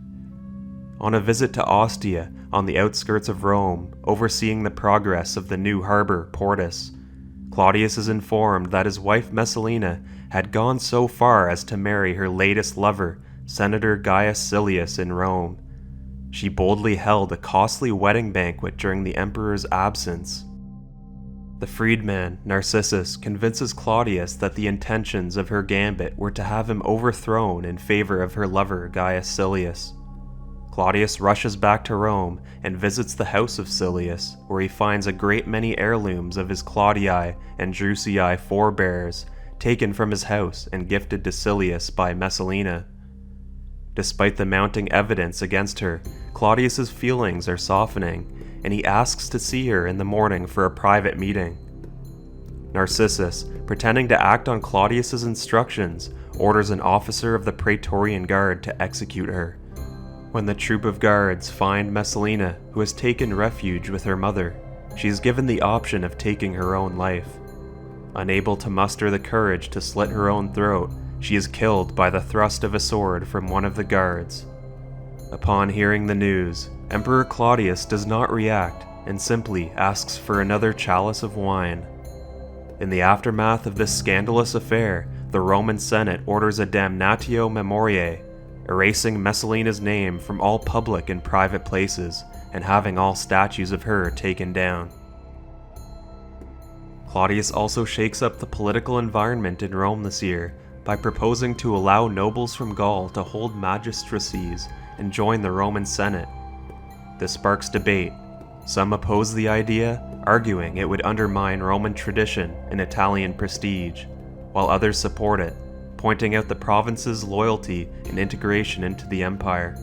Speaker 1: On a visit to Ostia, on the outskirts of Rome, overseeing the progress of the new harbor, Portus, Claudius is informed that his wife Messalina had gone so far as to marry her latest lover, Senator Gaius Silius, in Rome. She boldly held a costly wedding banquet during the emperor's absence. The freedman, Narcissus, convinces Claudius that the intentions of her gambit were to have him overthrown in favor of her lover Gaius Silius. Claudius rushes back to Rome and visits the house of Silius, where he finds a great many heirlooms of his Claudii and Drusii forebears taken from his house and gifted to Silius by Messalina. Despite the mounting evidence against her, Claudius's feelings are softening, and he asks to see her in the morning for a private meeting. Narcissus, pretending to act on Claudius's instructions, orders an officer of the Praetorian Guard to execute her. When the troop of guards find Messalina, who has taken refuge with her mother, she is given the option of taking her own life. Unable to muster the courage to slit her own throat, she is killed by the thrust of a sword from one of the guards. Upon hearing the news, Emperor Claudius does not react and simply asks for another chalice of wine. In the aftermath of this scandalous affair, the Roman Senate orders a damnatio memoriae, erasing Messalina's name from all public and private places, and having all statues of her taken down. Claudius also shakes up the political environment in Rome this year by proposing to allow nobles from Gaul to hold magistracies and join the Roman Senate. This sparks debate. Some oppose the idea, arguing it would undermine Roman tradition and Italian prestige, while others support it, pointing out the province's loyalty and integration into the empire.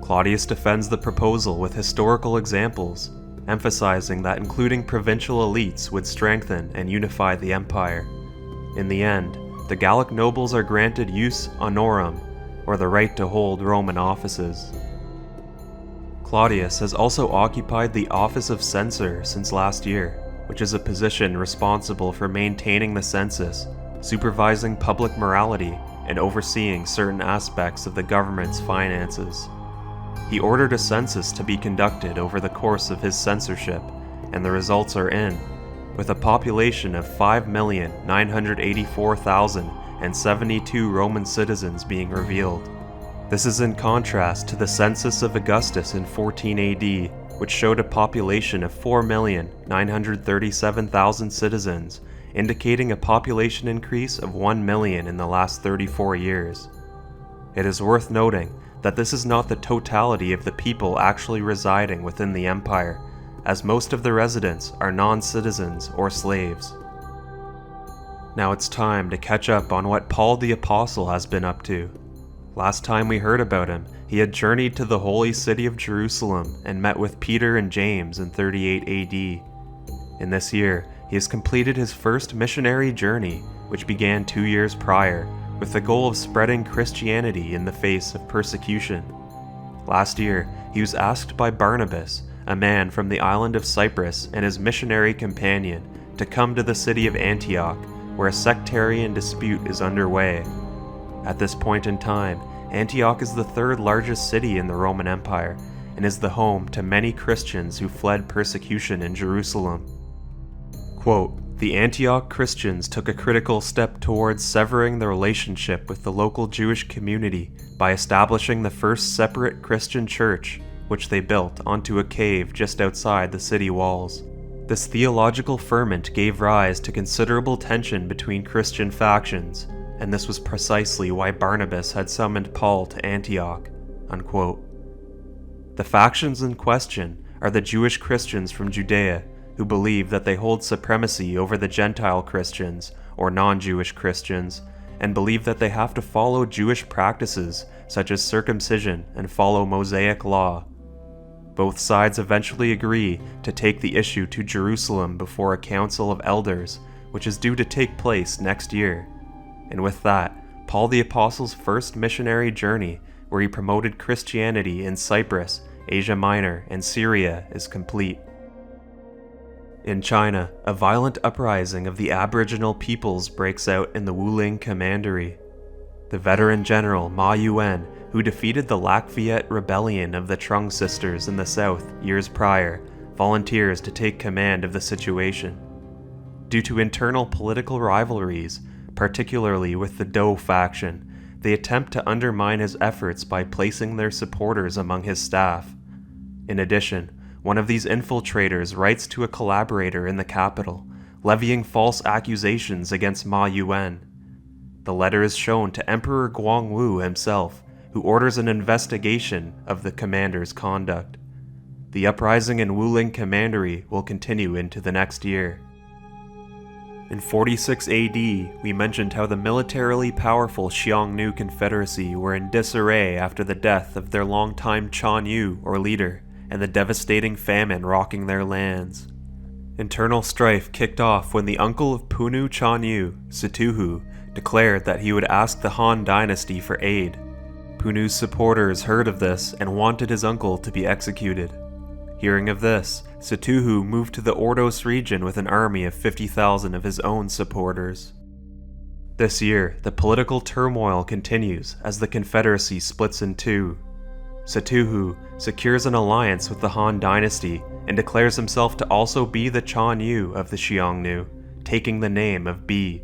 Speaker 1: Claudius defends the proposal with historical examples, emphasizing that including provincial elites would strengthen and unify the empire. In the end, the Gallic nobles are granted jus honorum, or the right to hold Roman offices. Claudius has also occupied the office of censor since last year, which is a position responsible for maintaining the census, supervising public morality, and overseeing certain aspects of the government's finances. He ordered a census to be conducted over the course of his censorship, and the results are in, with a population of 5,984,072 Roman citizens being revealed. This is in contrast to the census of Augustus in 14 AD, which showed a population of 4,937,000 citizens, indicating a population increase of 1 million in the last 34 years. It is worth noting that this is not the totality of the people actually residing within the empire, as most of the residents are non-citizens or slaves. Now it's time to catch up on what Paul the Apostle has been up to. Last time we heard about him, he had journeyed to the holy city of Jerusalem and met with Peter and James in 38 AD. In this year, he has completed his first missionary journey, which began 2 years prior, with the goal of spreading Christianity in the face of persecution. Last year, he was asked by Barnabas, a man from the island of Cyprus, and his missionary companion, to come to the city of Antioch, where a sectarian dispute is underway. At this point in time, Antioch is the third largest city in the Roman Empire, and is the home to many Christians who fled persecution in Jerusalem. Quote, "The Antioch Christians took a critical step towards severing the relationship with the local Jewish community by establishing the first separate Christian church, which they built onto a cave just outside the city walls. This theological ferment gave rise to considerable tension between Christian factions, and this was precisely why Barnabas had summoned Paul to Antioch." Unquote. The factions in question are the Jewish Christians from Judea, who believe that they hold supremacy over the Gentile Christians, or non-Jewish Christians, and believe that they have to follow Jewish practices such as circumcision and follow Mosaic law. Both sides eventually agree to take the issue to Jerusalem before a council of elders, which is due to take place next year. And with that, Paul the Apostle's first missionary journey, where he promoted Christianity in Cyprus, Asia Minor, and Syria, is complete. In China, a violent uprising of the Aboriginal peoples breaks out in the Wuling Commandery. The veteran general Ma Yuan, who defeated the Lac Viet rebellion of the Trung sisters in the south years prior, volunteers to take command of the situation. Due to internal political rivalries, particularly with the Dou faction, they attempt to undermine his efforts by placing their supporters among his staff. In addition, one of these infiltrators writes to a collaborator in the capital, levying false accusations against Ma Yuan. The letter is shown to Emperor Guangwu himself, who orders an investigation of the commander's conduct. The uprising in Wuling Commandery will continue into the next year. In 46 AD, we mentioned how the militarily powerful Xiongnu Confederacy were in disarray after the death of their longtime Chanyu, or leader, and the devastating famine rocking their lands. Internal strife kicked off when the uncle of Punu Chanyu, Situhu, declared that he would ask the Han dynasty for aid. Punu's supporters heard of this and wanted his uncle to be executed. Hearing of this, Situhu moved to the Ordos region with an army of 50,000 of his own supporters. This year, the political turmoil continues as the Confederacy splits in two. Situhu secures an alliance with the Han dynasty and declares himself to also be the Chanyu of the Xiongnu, taking the name of Bi.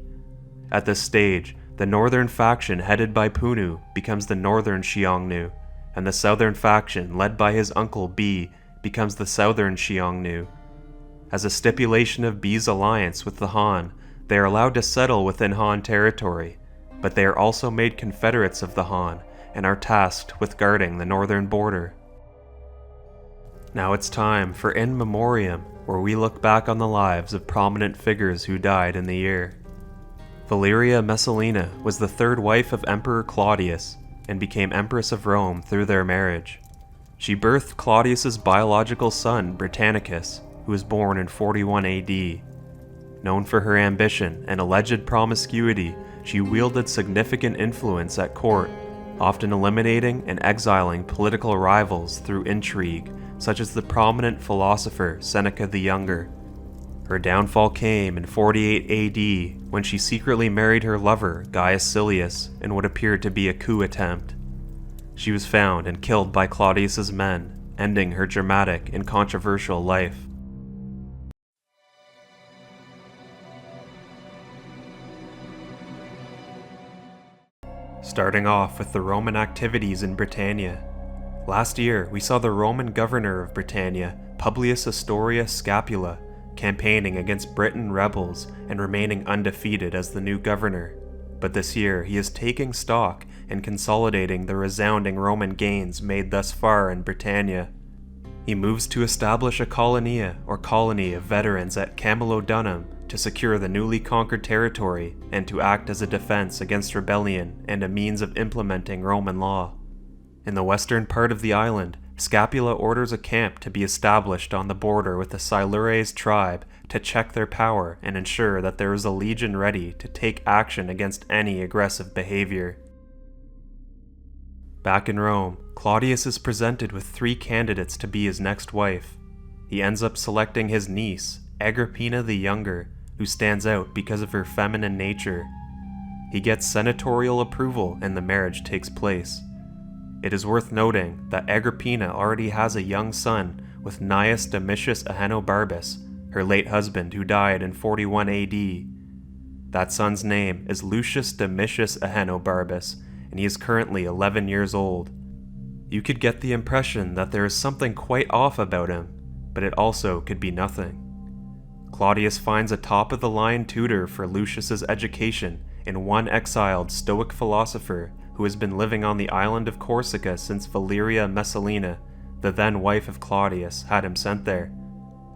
Speaker 1: At this stage, the northern faction headed by Punu becomes the Northern Xiongnu, and the southern faction led by his uncle Bi becomes the Southern Xiongnu. As a stipulation of Bi's alliance with the Han, they are allowed to settle within Han territory, but they are also made confederates of the Han and are tasked with guarding the northern border. Now it's time for In Memoriam, where we look back on the lives of prominent figures who died in the year. Valeria Messalina was the third wife of Emperor Claudius and became Empress of Rome through their marriage. She birthed Claudius's biological son, Britannicus, who was born in 41 AD. Known for her ambition and alleged promiscuity, she wielded significant influence at court, often eliminating and exiling political rivals through intrigue, such as the prominent philosopher Seneca the Younger. Her downfall came in 48 AD when she secretly married her lover, Gaius Silius, in what appeared to be a coup attempt. She was found and killed by Claudius's men, ending her dramatic and controversial life. Starting off with the Roman activities in Britannia. Last year, we saw the Roman governor of Britannia, Publius Astoria Scapula, campaigning against Briton rebels and remaining undefeated as the new governor. But this year, he is taking stock and consolidating the resounding Roman gains made thus far in Britannia. He moves to establish a colonia or colony of veterans at Camulodunum to secure the newly conquered territory and to act as a defense against rebellion and a means of implementing Roman law. In the western part of the island, Scapula orders a camp to be established on the border with the Silures tribe to check their power and ensure that there is a legion ready to take action against any aggressive behavior. Back in Rome, Claudius is presented with 3 candidates to be his next wife. He ends up selecting his niece, Agrippina the Younger, who stands out because of her feminine nature. He gets senatorial approval and the marriage takes place. It is worth noting that Agrippina already has a young son with Gnaeus Domitius Ahenobarbus, her late husband who died in 41 AD. That son's name is Lucius Domitius Ahenobarbus, and he is currently 11 years old. You could get the impression that there is something quite off about him, but it also could be nothing. Claudius finds a top-of-the-line tutor for Lucius's education in one exiled Stoic philosopher who has been living on the island of Corsica since Valeria Messalina, the then wife of Claudius, had him sent there.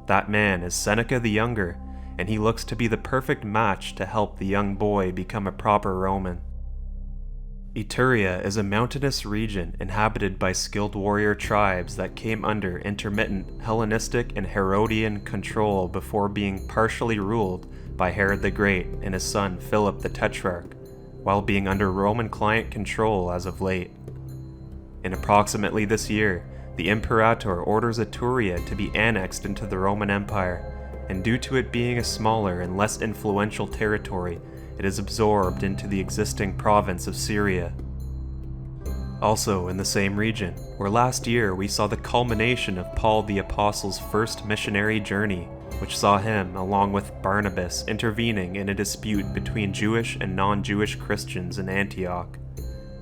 Speaker 1: That man is Seneca the Younger, and he looks to be the perfect match to help the young boy become a proper Roman. Etruria is a mountainous region inhabited by skilled warrior tribes that came under intermittent Hellenistic and Herodian control before being partially ruled by Herod the Great and his son Philip the Tetrarch, while being under Roman client control as of late. In approximately this year, the Imperator orders Etruria to be annexed into the Roman Empire, and due to it being a smaller and less influential territory, it is absorbed into the existing province of Syria. Also in the same region, where last year we saw the culmination of Paul the Apostle's first missionary journey, which saw him, along with Barnabas, intervening in a dispute between Jewish and non-Jewish Christians in Antioch.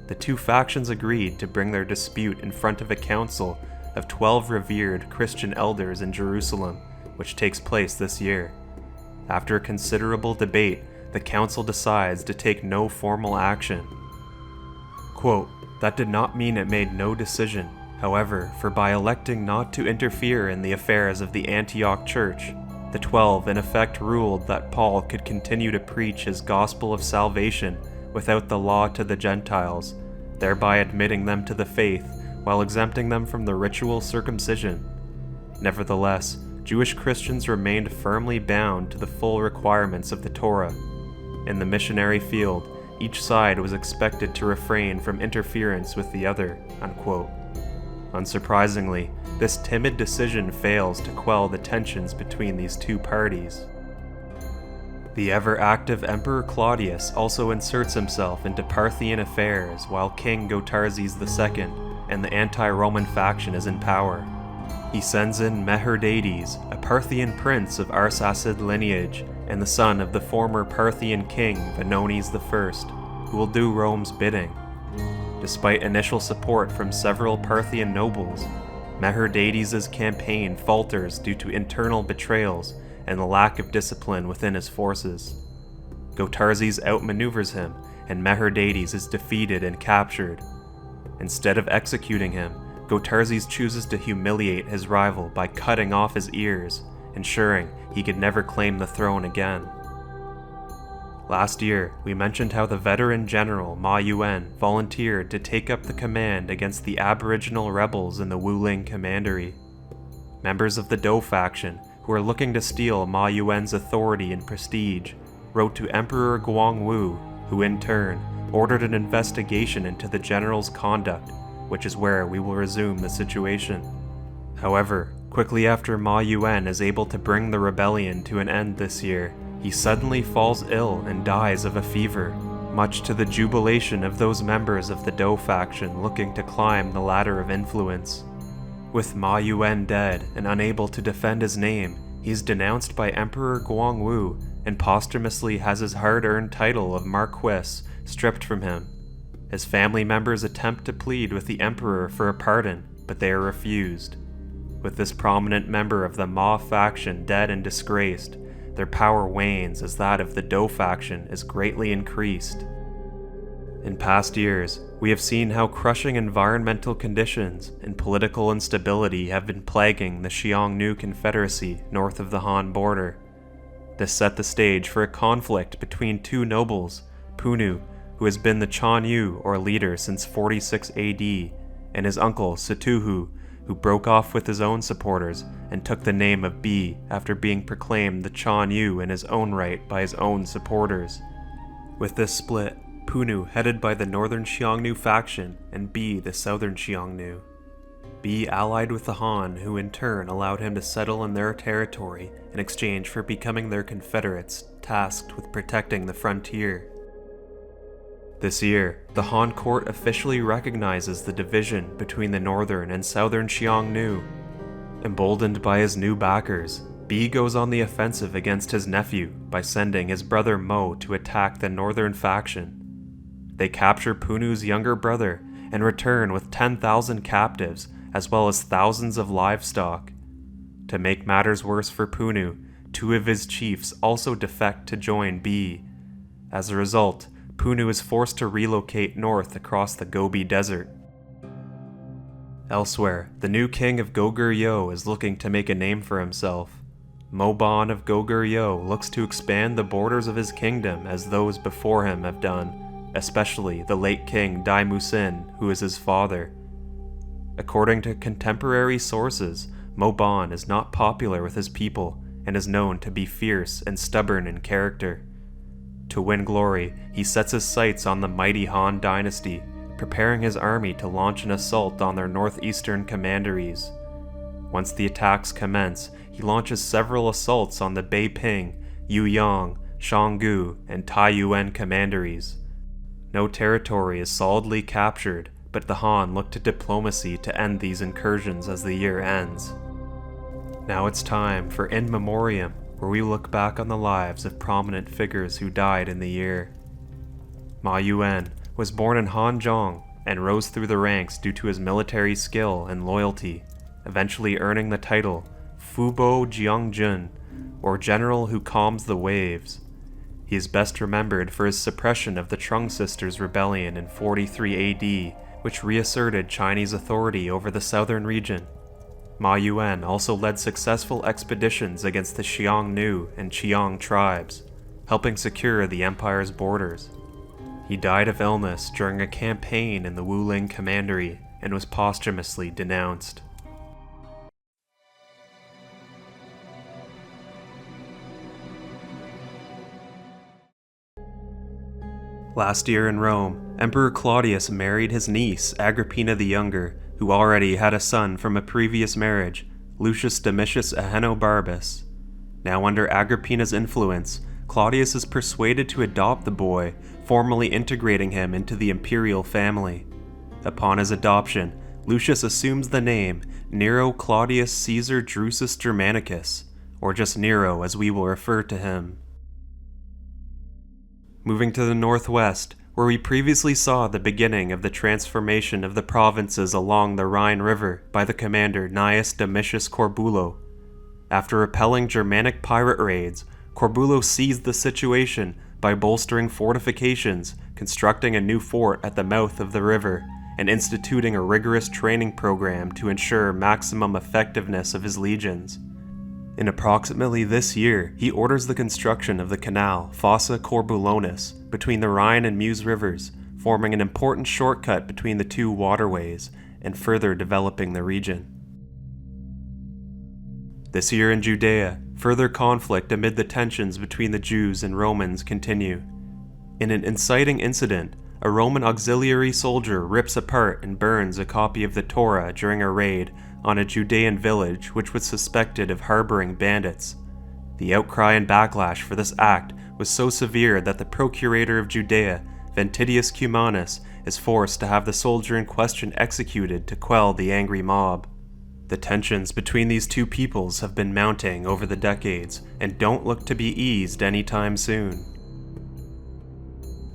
Speaker 1: The two factions agreed to bring their dispute in front of a council of 12 revered Christian elders in Jerusalem, which takes place this year. After a considerable debate, the council decides to take no formal action. Quote, "That did not mean it made no decision. However, for by electing not to interfere in the affairs of the Antioch church, the 12 in effect ruled that Paul could continue to preach his gospel of salvation without the law to the Gentiles, thereby admitting them to the faith while exempting them from the ritual circumcision. Nevertheless, Jewish Christians remained firmly bound to the full requirements of the Torah. In the missionary field, each side was expected to refrain from interference with the other." Unquote. Unsurprisingly, this timid decision fails to quell the tensions between these two parties. The ever-active Emperor Claudius also inserts himself into Parthian affairs while King Gotarzes II and the anti-Roman faction is in power. He sends in Meherdates, a Parthian prince of Arsacid lineage and the son of the former Parthian king Vonones I, who will do Rome's bidding. Despite initial support from several Parthian nobles, Meherdates' campaign falters due to internal betrayals and the lack of discipline within his forces. Gotarzes outmaneuvers him, and Meherdates is defeated and captured. Instead of executing him, Gotarzes chooses to humiliate his rival by cutting off his ears, ensuring he could never claim the throne again. Last year, we mentioned how the veteran general Ma Yuen volunteered to take up the command against the aboriginal rebels in the Wuling Commandery. Members of the Dou faction, who were looking to steal Ma Yuen's authority and prestige, wrote to Emperor Guangwu, who in turn ordered an investigation into the general's conduct, which is where we will resume the situation. However, quickly after Ma Yuen is able to bring the rebellion to an end this year, he suddenly falls ill and dies of a fever, much to the jubilation of those members of the Dou faction looking to climb the ladder of influence. With Ma Yuen dead and unable to defend his name, he is denounced by Emperor Guangwu and posthumously has his hard-earned title of Marquis stripped from him. His family members attempt to plead with the Emperor for a pardon, but they are refused. With this prominent member of the Ma faction dead and disgraced, their power wanes as that of the Dou faction is greatly increased. In past years, we have seen how crushing environmental conditions and political instability have been plaguing the Xiongnu Confederacy north of the Han border. This set the stage for a conflict between two nobles, Punu, who has been the Chanyu or leader since 46 AD, and his uncle Setuhu, who broke off with his own supporters and took the name of Bi after being proclaimed the Chanyu in his own right by his own supporters. With this split, Punu headed by the northern Xiongnu faction and Bi the southern Xiongnu. Bi allied with the Han, who in turn allowed him to settle in their territory in exchange for becoming their confederates tasked with protecting the frontier. This year, the Han court officially recognizes the division between the northern and southern Xiongnu. Emboldened by his new backers, Bi goes on the offensive against his nephew by sending his brother Mo to attack the northern faction. They capture Punu's younger brother and return with 10,000 captives as well as thousands of livestock. To make matters worse for Punu, two of his chiefs also defect to join B. As a result, Punu is forced to relocate north across the Gobi Desert. Elsewhere, the new king of Goguryeo is looking to make a name for himself. Mobon of Goguryeo looks to expand the borders of his kingdom as those before him have done, especially the late king Daimusin, who is his father. According to contemporary sources, Mobon is not popular with his people and is known to be fierce and stubborn in character. To win glory, he sets his sights on the mighty Han dynasty, preparing his army to launch an assault on their northeastern commanderies. Once the attacks commence, he launches several assaults on the Beiping, Yuyang, Shanggu, and Taiyuan commanderies. No territory is solidly captured, but the Han look to diplomacy to end these incursions as the year ends. Now it's time for In Memoriam, where we look back on the lives of prominent figures who died in the year. Ma Yuan was born in Hanzhong and rose through the ranks due to his military skill and loyalty, eventually earning the title Fubo Jiangjun, or General Who Calms the Waves. He is best remembered for his suppression of the Trung Sisters' rebellion in 43 AD, which reasserted Chinese authority over the southern region. Ma Yuan also led successful expeditions against the Xiongnu and Qiang tribes, helping secure the empire's borders. He died of illness during a campaign in the Wuling Commandery and was posthumously denounced. Last year in Rome, Emperor Claudius married his niece, Agrippina the Younger, who already had a son from a previous marriage, Lucius Domitius Ahenobarbus. Now under Agrippina's influence, Claudius is persuaded to adopt the boy, formally integrating him into the imperial family. Upon his adoption, Lucius assumes the name Nero Claudius Caesar Drusus Germanicus, or just Nero as we will refer to him. Moving to the northwest, where we previously saw the beginning of the transformation of the provinces along the Rhine River by the commander Gnaeus Domitius Corbulo. After repelling Germanic pirate raids, Corbulo seized the situation by bolstering fortifications, constructing a new fort at the mouth of the river, and instituting a rigorous training program to ensure maximum effectiveness of his legions. In approximately this year, he orders the construction of the canal Fossa Corbulonis between the Rhine and Meuse rivers, forming an important shortcut between the two waterways and further developing the region. This year in Judea, further conflict amid the tensions between the Jews and Romans continue. In an inciting incident, a Roman auxiliary soldier rips apart and burns a copy of the Torah during a raid on a Judean village which was suspected of harboring bandits. The outcry and backlash for this act was so severe that the procurator of Judea, Ventidius Cumanus, is forced to have the soldier in question executed to quell the angry mob. The tensions between these two peoples have been mounting over the decades and don't look to be eased anytime soon.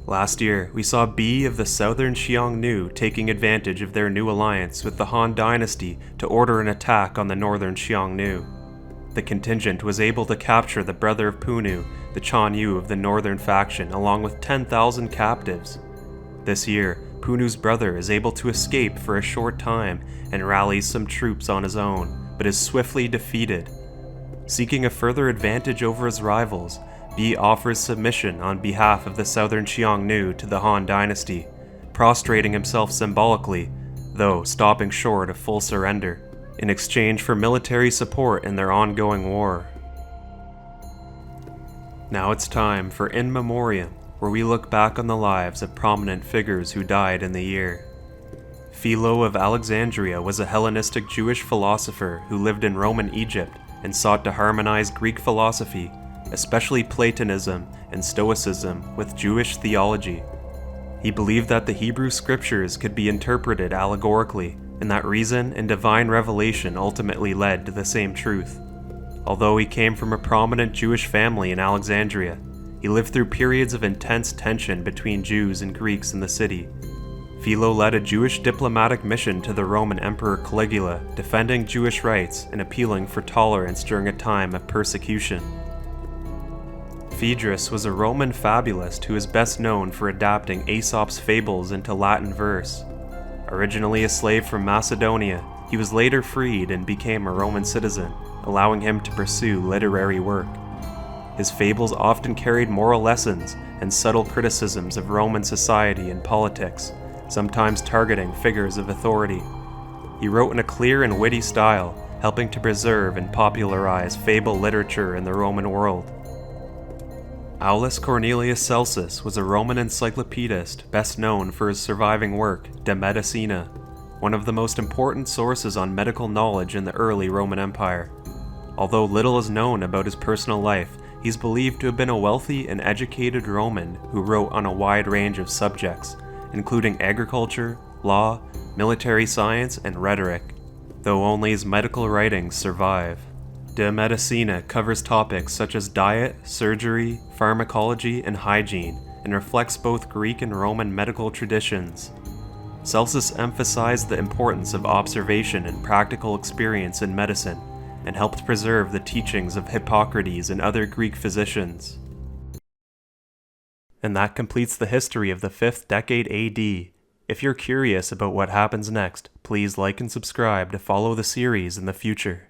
Speaker 1: Last year, we saw B of the southern Xiongnu taking advantage of their new alliance with the Han dynasty to order an attack on the northern Xiongnu. The contingent was able to capture the brother of Punu, the Chanyu of the northern faction, along with 10,000 captives. This year, Punu's brother is able to escape for a short time and rallies some troops on his own, but is swiftly defeated. Seeking a further advantage over his rivals, B offers submission on behalf of the southern Xiongnu to the Han dynasty, prostrating himself symbolically, though stopping short of full surrender, in exchange for military support in their ongoing war. Now it's time for In Memoriam, where we look back on the lives of prominent figures who died in the year. Philo of Alexandria was a Hellenistic Jewish philosopher who lived in Roman Egypt and sought to harmonize Greek philosophy, especially Platonism and Stoicism, with Jewish theology. He believed that the Hebrew scriptures could be interpreted allegorically, and that reason and divine revelation ultimately led to the same truth. Although he came from a prominent Jewish family in Alexandria, he lived through periods of intense tension between Jews and Greeks in the city. Philo led a Jewish diplomatic mission to the Roman Emperor Caligula, defending Jewish rights and appealing for tolerance during a time of persecution. Phaedrus was a Roman fabulist who is best known for adapting Aesop's fables into Latin verse. Originally a slave from Macedonia, he was later freed and became a Roman citizen, allowing him to pursue literary work. His fables often carried moral lessons and subtle criticisms of Roman society and politics, sometimes targeting figures of authority. He wrote in a clear and witty style, helping to preserve and popularize fable literature in the Roman world. Aulus Cornelius Celsus was a Roman encyclopedist best known for his surviving work, De Medicina, one of the most important sources on medical knowledge in the early Roman Empire. Although little is known about his personal life, he's believed to have been a wealthy and educated Roman who wrote on a wide range of subjects, including agriculture, law, military science, and rhetoric, though only his medical writings survive. De Medicina covers topics such as diet, surgery, pharmacology, and hygiene, and reflects both Greek and Roman medical traditions. Celsus emphasized the importance of observation and practical experience in medicine, and helped preserve the teachings of Hippocrates and other Greek physicians. And that completes the history of the 5th decade AD. If you're curious about what happens next, please like and subscribe to follow the series in the future.